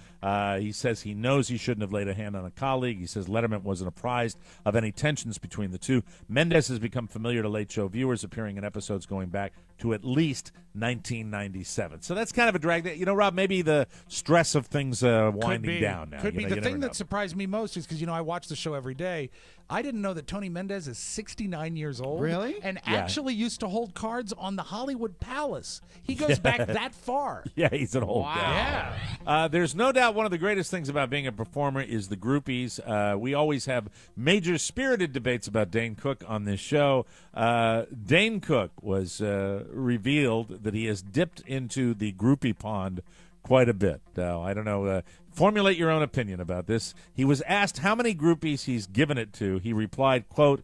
He says he knows he shouldn't have laid a hand on a colleague. He says Letterman wasn't apprised of any tensions between the two. Mendez has become familiar to Late Show viewers, appearing in episodes going back to at least 1997. So that's kind of a drag. Rob, maybe the stress of things winding down now. Could be. The you thing never know. that surprised me most is because, I watch the show every day. I didn't know that Tony Mendez is 69 years old. Really? And Yeah. actually used to hold cards on the Hollywood Palace. He goes back that far. Yeah, he's an old guy. Yeah. There's no doubt one of the greatest things about being a performer is the groupies. We always have major spirited debates about Dane Cook on this show. Dane Cook was revealed that he has dipped into the groupie pond quite a bit. I don't know. Formulate your own opinion about this. He was asked how many groupies he's given it to. He replied, quote,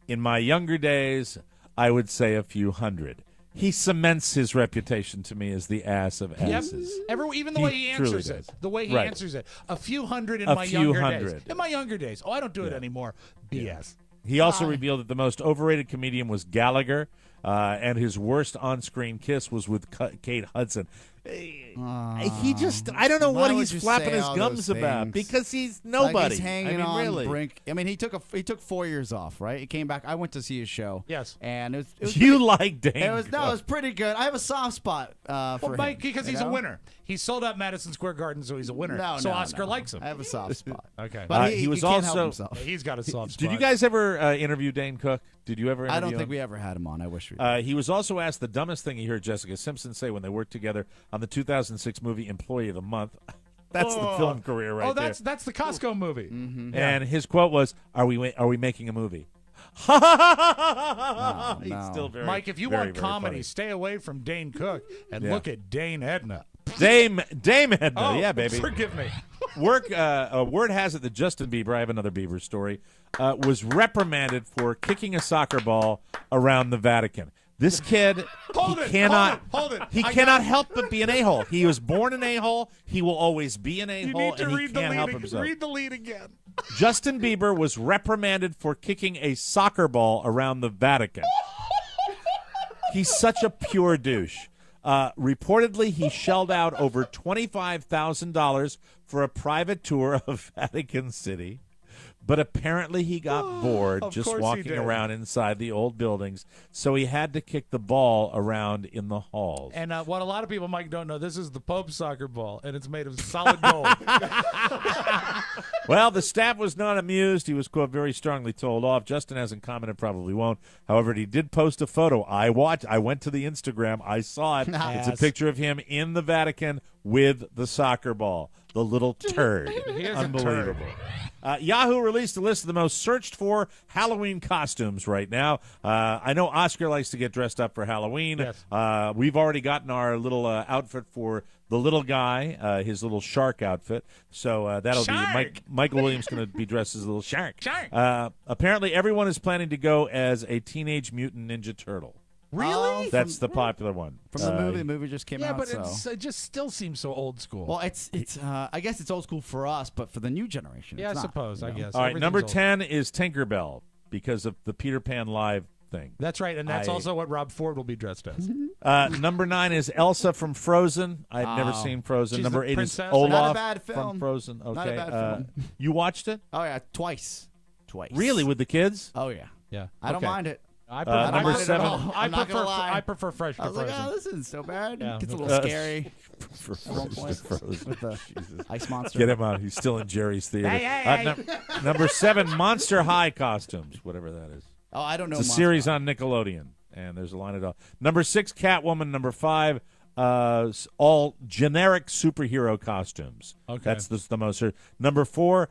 "In my younger days, I would say a few hundred." He cements his reputation to me as the ass of asses. Even the way he truly answers it. does. The way he Right. answers it. A few hundred in A my few younger hundred. days. In my younger days. Oh, I don't do it anymore. BS. He also revealed that the most overrated comedian was Gallagher, and his worst on-screen kiss was with Kate Hudson. He just—I don't know Why what would he's you flapping say his all gums those about things? because he's Like nobody. he's hanging on really. brink. I mean, he took 4 years off, right? He came back. I went to see his show. Yes. And it was You pretty- like Dane It was Cook. no, it was pretty good. I have a soft spot for Well, him. Mike, because you he's a know? winner. He sold out Madison Square Garden, so he's a winner. No, so no, Oscar no. likes him. I have a soft spot. Okay. But he was can't help also- himself. He's got a soft spot. Did you guys ever interview Dane Cook? Did you ever interview I don't think him? we ever had him on. I wish we did. He was also asked the dumbest thing he heard Jessica Simpson say when they worked together on the 2006 movie Employee of the Month. That's the film career right there. That's the Costco movie. Mm-hmm. And his quote was, "Are we making a movie?" He's still very Mike, if you very, want very comedy, funny. stay away from Dane Cook and Yeah. look at Dane Edna. Dame Edna, Oh, yeah, baby. Forgive me. Word has it that Justin Bieber, I have another Bieber story, was reprimanded for kicking a soccer ball around the Vatican. This kid, Hold he it, cannot, hold it. he I cannot got- help but be an a-hole. He was born an a-hole. He will always be an You a-hole, need to and he read the can't lead. help himself. Read the lead again. Justin Bieber was reprimanded for kicking a soccer ball around the Vatican. He's such a pure douche. Reportedly, he shelled out over $25,000 for a private tour of Vatican City. But apparently he got bored Of just course he walking did. around inside the old buildings, so he had to kick the ball around in the halls. And what a lot of people, Mike, don't know, this is the Pope's soccer ball, and it's made of solid gold. Well, the staff was not amused. He was, quote, very strongly told off. Justin hasn't commented, probably won't. However, he did post a photo. I went to the Instagram. I saw it. It's a Yes. picture of him in the Vatican with the soccer ball. The little turd. He is a Unbelievable. Yahoo released a list of the most searched for Halloween costumes right now. I know Oscar likes to get dressed up for Halloween. Yes. We've already gotten our little outfit for the little guy, his little shark outfit. So that'll Shark! be Michael Williams going to be dressed as a little shark. Shark! Apparently, everyone is planning to go as a Teenage Mutant Ninja Turtle. Really? That's the popular one. From the movie. The movie just came Yeah, out. but so. it just still seems so old school. Well, it's. I guess it's old school for us, but for the new generation, yeah, I it's not, suppose, you I know? guess. All right, Everything's number old. 10 is Tinkerbell because of the Peter Pan Live thing. That's right, and that's also what Rob Ford will be dressed as. Number 9 is Elsa from Frozen. I've never seen Frozen. She's Number the 8 princess. is Olaf Not a bad from film. Frozen. Okay. Not a bad film. You watched it? Oh yeah, twice. Really, with the kids? Oh yeah. Yeah. I don't Okay. mind it. I number mind it at 7. all. I'm not gonna lie. I prefer Fresh to I was like, Frozen. oh, this isn't so bad. Yeah. It gets a little Uh, scary. For At one point. Frozen. With the ice monster. Get him out. He's still in Jerry's theater. Hey. Number 7, Monster High costumes, whatever that is. Oh, I don't know. It's a Monster series High. on Nickelodeon, and there's a line of all. Number 6, Catwoman. Number 5, all generic superhero costumes. Okay. That's the most. Number 4,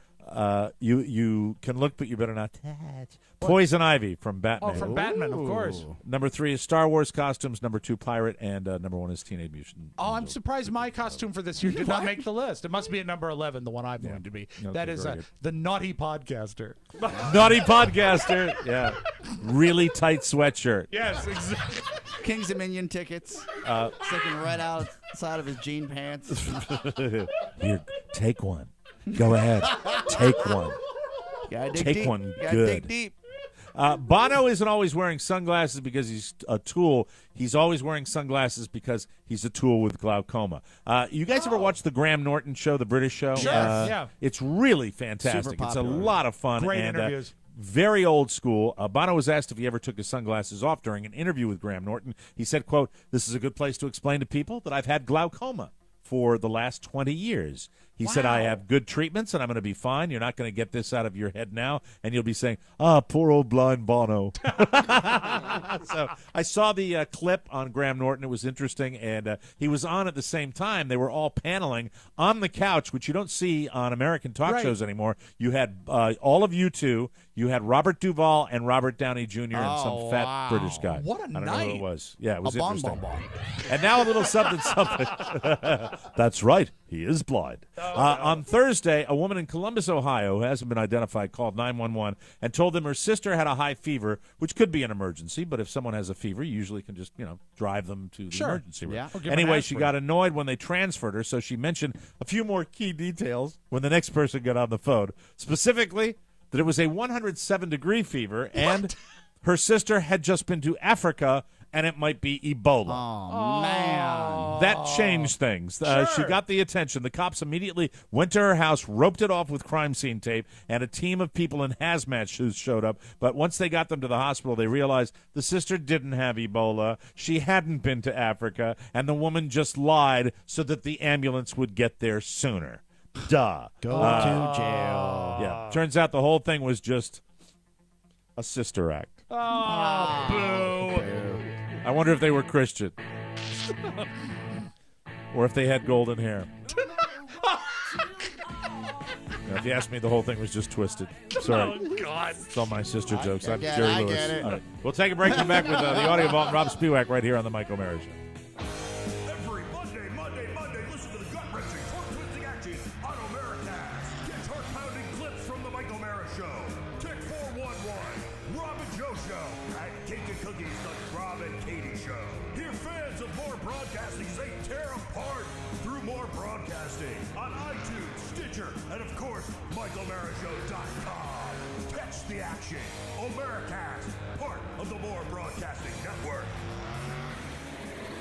You can look, but you better not touch. Poison Ivy from Batman. Oh, from Batman, of course. Number 3 is Star Wars costumes. Number 2, Pirate. And number 1 is Teenage Mutant. Oh, I'm surprised my costume for this year did not make the list. It must be at number 11, the one I'm going to be. Okay, that is very good. the Naughty Podcaster. Naughty Podcaster. Yeah. Really tight sweatshirt. Yes, exactly. Kings Dominion tickets. Sticking right outside of his jean pants. Here, take one. Go ahead. Take one. Gotta dig Take deep. one Gotta good. dig deep. Bono isn't always wearing sunglasses because he's a tool. He's always wearing sunglasses because he's a tool with glaucoma. You guys ever watch the Graham Norton show, the British show? Sure, yeah. It's really fantastic. Super It's a popular. lot of fun. Great and, interviews. Very old school. Bono was asked if he ever took his sunglasses off during an interview with Graham Norton. He said, quote, "This is a good place to explain to people that I've had glaucoma for the last 20 years. He said, I have good treatments, and I'm going to be fine. You're not going to get this out of your head now, and you'll be saying, poor old blind Bono." So I saw the clip on Graham Norton. It was interesting, and he was on at the same time. They were all paneling on the couch, which you don't see on American talk shows anymore. You had all of you two. You had Robert Duvall and Robert Downey Jr. and some fat British guy. What a I don't know night. who it was. Yeah, it was A bon interesting. bon bon. And now a little something. That's right. He is blind. On Thursday, a woman in Columbus, Ohio, who hasn't been identified, called 911 and told them her sister had a high fever, which could be an emergency. But if someone has a fever, you usually can just, drive them to the emergency room. Yeah. Or give them Anyway, an she aspirin. got annoyed when they transferred her, so she mentioned a few more key details when the next person got on the phone. Specifically, that it was a 107-degree fever, and her sister had just been to Africa, and it might be Ebola. Oh, man. That changed things. She got the attention. The cops immediately went to her house, roped it off with crime scene tape, and a team of people in hazmat shoes showed up. But once they got them to the hospital, they realized the sister didn't have Ebola. She hadn't been to Africa, and the woman just lied so that the ambulance would get there sooner. Duh. Go to jail. Yeah. Turns out the whole thing was just a sister act. Oh, boo. I wonder if they were Christian. Or if they had golden hair. If you ask me, the whole thing was just twisted. Sorry. Oh, God. It's all my sister jokes. I'm get it, Jerry I Lewis. get it. All right. We'll take a break. Come back with the Audio Vault and Rob Spiewak right here on the Mike O'Mara Show. Every Monday, listen to the gut-wrenching, tongue-twisting action on Americast. Get heart-pounding clips from the Mike O'Mara Show. Tech 411, Rob and Joe Show, and Cake and Cookies, the Rob and Katie Show. Hear fans of More Broadcasting say tear apart through More Broadcasting on iTunes, Stitcher, and of course, MikeO'MaraShow.com. Catch the action. Americast, part of the More Broadcasting Network.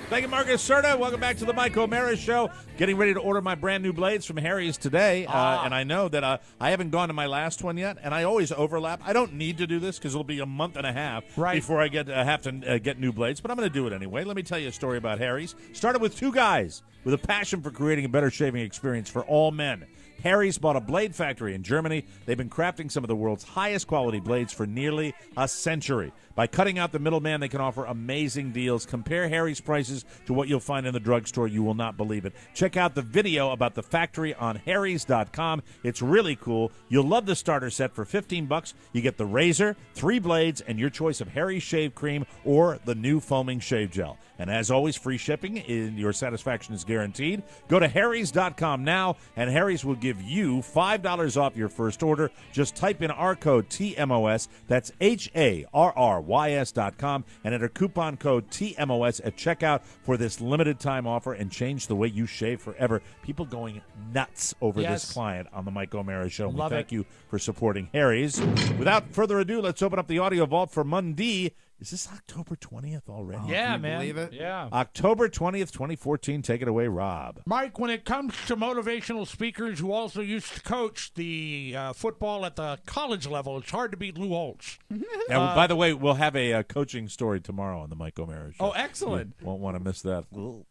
Thank you, Marcus Serta. Welcome back to the Mike O'Mara Show. Getting ready to order my brand new blades from Harry's today. And I know that I haven't gone to my last one yet, and I always overlap. I don't need to do this because it'll be a month and a half before I have to get new blades, but I'm going to do it anyway. Let me tell you a story about Harry's. Started with two guys with a passion for creating a better shaving experience for all men. Harry's bought a blade factory in Germany. They've been crafting some of the world's highest quality blades for nearly a century. By cutting out the middleman, they can offer amazing deals. Compare Harry's prices to what you'll find in the drugstore. You will not believe it. Check out the video about the factory on harrys.com. It's really cool. You'll love the starter set for $15. You get the razor, 3 blades, and your choice of Harry's shave cream or the new foaming shave gel. And as always, free shipping, and your satisfaction is guaranteed. Go to harrys.com now, and Harry's will give you $5 off your first order. Just type in our code TMOS. That's HARRYS.com, and enter coupon code TMOS at checkout for this limited time offer and change the way you shave forever. People going nuts over this client on the Mike O'Mara Show. Love we thank it. you for supporting Harry's. Without further ado, let's open up the audio vault for Monday. Is this October 20th already? Yeah, can you man. believe it? Yeah. October 20th, 2014. Take it away, Rob. Mike, when it comes to motivational speakers who also used to coach the football at the college level, it's hard to beat Lou Holtz. And by the way, we'll have a coaching story tomorrow on the Mike O'Mara Show. Oh, excellent. You won't want to miss that.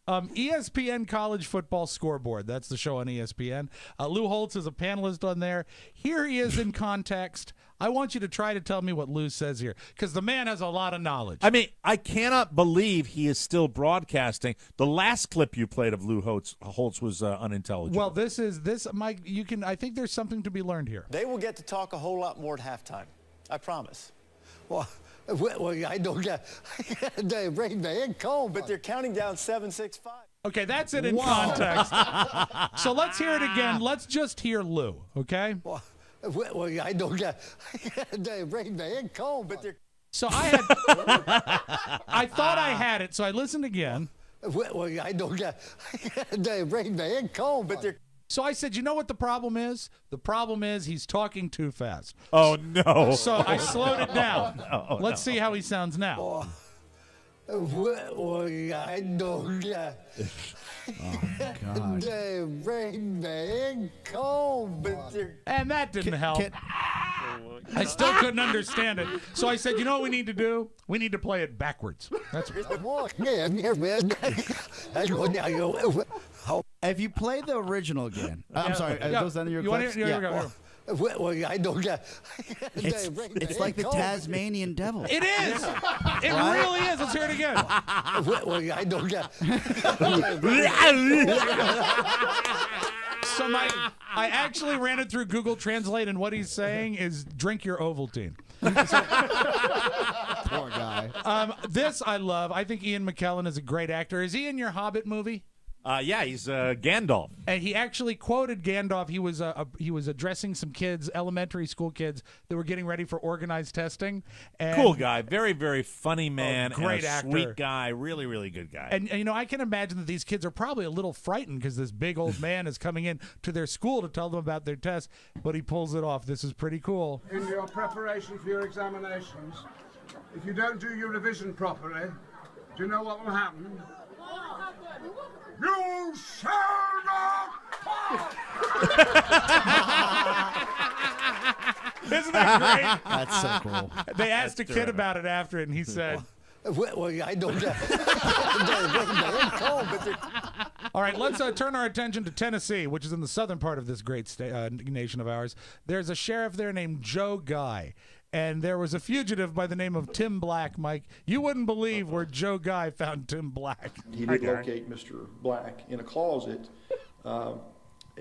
ESPN College Football Scoreboard. That's the show on ESPN. Lou Holtz is a panelist on there. Here he is in context. I want you to try to tell me what Lou says here, because the man has a lot of knowledge. I mean, I cannot believe he is still broadcasting. The last clip you played of Lou Holtz was unintelligible. Well, Mike. I think there's something to be learned here. They will get to talk a whole lot more at halftime. I promise. Well, I don't get the rain man cold, but they're counting down 7, 6, 5. Okay, that's it in context. So let's hear it again. Let's just hear Lou, okay? Well, I don't get the rain man cold, but they're. So I thought I had it, so I listened again. Well, I don't get the rain man cold, but they're. So I said, you know what the problem is? The problem is he's talking too fast. Oh, no. So I slowed it down. No, Let's see how he sounds now. Well, I don't get God. the rain man cold, but they're. And that didn't help. I still couldn't understand it. So I said, you know what we need to do? We need to play it backwards. That's If you play the original again, I'm sorry. Yeah. Those under your You wanna clips? hear- here we go. Well, I don't get. It's like the Tasmanian devil. It is. It really is. Let's hear it again. Well, I don't get. So I actually ran it through Google Translate, and what he's saying is drink your Ovaltine. Poor guy. This I love. I think Ian McKellen is a great actor. Is he in your Hobbit movie? Yeah, he's Gandalf. And he actually quoted Gandalf. He was addressing some kids, elementary school kids, that were getting ready for organized testing. And cool guy, very, very funny man, great and a actor. sweet guy, really, really good guy. And you know, I can imagine that these kids are probably a little frightened because this big old man is coming in to their school to tell them about their test, but he pulls it off. This is pretty cool. In your preparation for your examinations, if you don't do your revision properly, do you know what will happen? You shall not pass! Isn't that great? That's so cool. They asked a kid about it after it, and he said, Well, I don't get. all right, let's turn our attention to Tennessee, which is in the southern part of this great nation of ours. There's a sheriff there named Joe Guy. And there was a fugitive by the name of Tim Black, Mike. You wouldn't believe where Joe Guy found Tim Black. He did locate Mr. Black in a closet,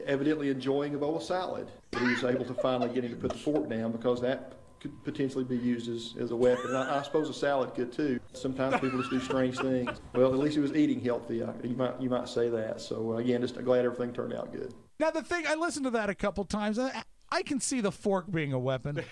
evidently enjoying a bowl of salad. But he was able to finally get him to put the fork down because that could potentially be used as a weapon. And I suppose a salad could too. Sometimes people just do strange things. Well, at least he was eating healthy. You might say that. So again, just glad everything turned out good. Now the thing, I listened to that a couple times. I can see the fork being a weapon,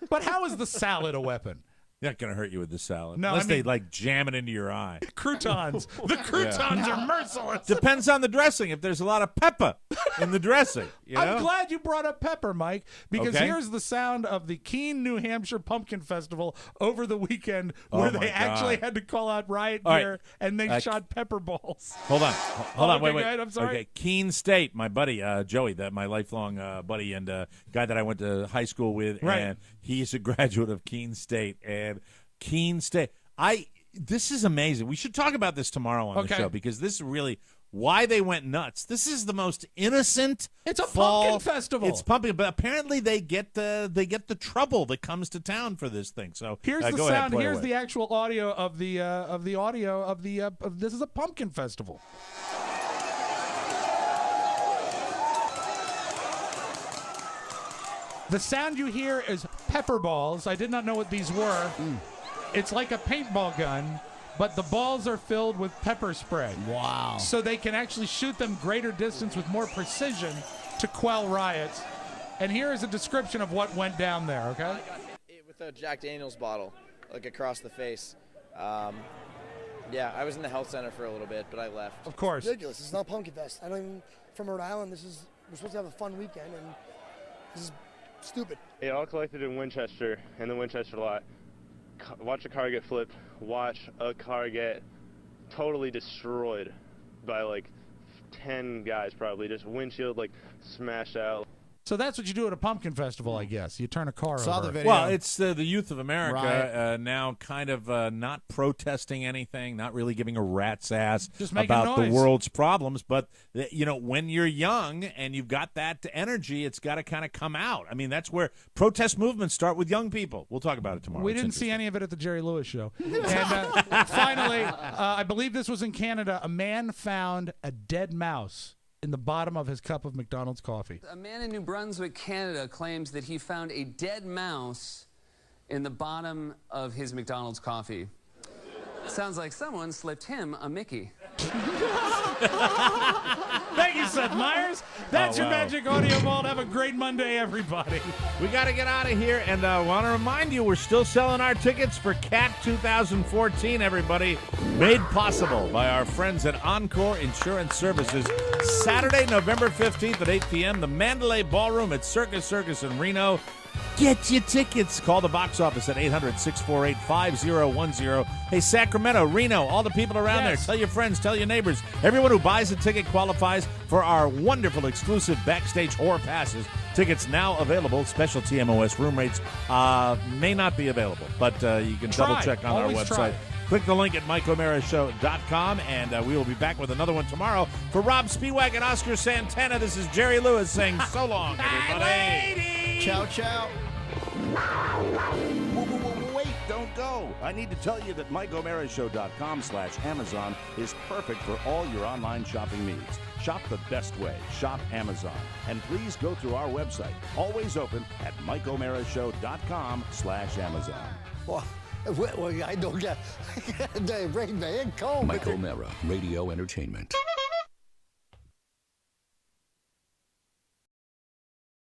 but how is the salad a weapon? Not going to hurt you with the salad. No, Unless I mean, they, like, jam it into your eye. Croutons. The croutons are merciless. Depends on the dressing. If there's a lot of pepper in the dressing. You know? I'm glad you brought up pepper, Mike, because Okay. here's the sound of the Keene, New Hampshire Pumpkin Festival over the weekend where Oh, my they actually God. had to call out riot All right. gear, and they shot pepper balls. Hold on. Hold on. Okay, Wait. go ahead. I'm sorry. Okay. Keene State, my buddy, Joey, my lifelong buddy and guy that I went to high school with. Right. And he's a graduate of Keene State. And Keene State. This is amazing. We should talk about this tomorrow on the Okay. show because this is really why they went nuts. This is the most innocent. It's a fall. pumpkin festival. It's pumpkin, but apparently they get the trouble that comes to town for this thing. So Here's the go ahead, sound. play Here's away. the actual audio of the audio of the. This is a pumpkin festival. The sound you hear is pepper balls. I did not know what these were. It's like a paintball gun, but the balls are filled with pepper spray. Wow. So they can actually shoot them greater distance with more precision to quell riots. And here is a description of what went down there, okay? With a Jack Daniels bottle, like across the face. Yeah, I was in the health center for a little bit, but I left. Of course. Ridiculous. It's not Pumpkin Fest. I don't even, from Rhode Island, we're supposed to have a fun weekend, and this is stupid. It all collected in Winchester, in the Winchester lot. Watch a car get flipped. Watch a car get totally destroyed by like 10 guys probably. Just windshield like smashed out. So that's what you do at a pumpkin festival, I guess. You turn a car Saw over. the video. Well, it's the youth of America Right. now kind of not protesting anything, not really giving a rat's ass Just making about noise. the world's problems. But, when you're young and you've got that energy, it's got to kind of come out. I mean, that's where protest movements start with young people. We'll talk about it tomorrow. We It's didn't see any of it at the Jerry Lewis show. And finally, I believe this was in Canada, a man found a dead mouse in the bottom of his cup of McDonald's coffee. A man in New Brunswick, Canada, claims that he found a dead mouse in the bottom of his McDonald's coffee. Sounds like someone slipped him a Mickey. Thank you, Seth Meyers. That's your Magic Audio Vault. Have a great Monday, everybody. We got to get out of here, and want to remind you, we're still selling our tickets for CAT 2014, everybody. Made possible by our friends at Encore Insurance Services. Saturday, November 15th at 8 p.m., the Mandalay Ballroom at Circus in Reno. Get your tickets. Call the box office at 800-648-5010. Hey, Sacramento, Reno, all the people around there, tell your friends, tell your neighbors. Everyone who buys a ticket qualifies for our wonderful exclusive backstage horror passes. Tickets now available. Special TMOS room rates may not be available, but you can double-check on Always our website. try. Click the link at MikeO'MaraShow.com, and we will be back with another one tomorrow. For Rob Spiewak and Oscar Santana, this is Jerry Lewis saying so long, everybody. Ciao, ciao. Wait, don't go. I need to tell you that MikeO'MaraShow.com/Amazon is perfect for all your online shopping needs. Shop the best way. Shop Amazon. And please go through our website, always open at MikeO'MaraShow.com/Amazon. Well, I don't get. They bring me in cold. Mike O'Mara, Radio Entertainment.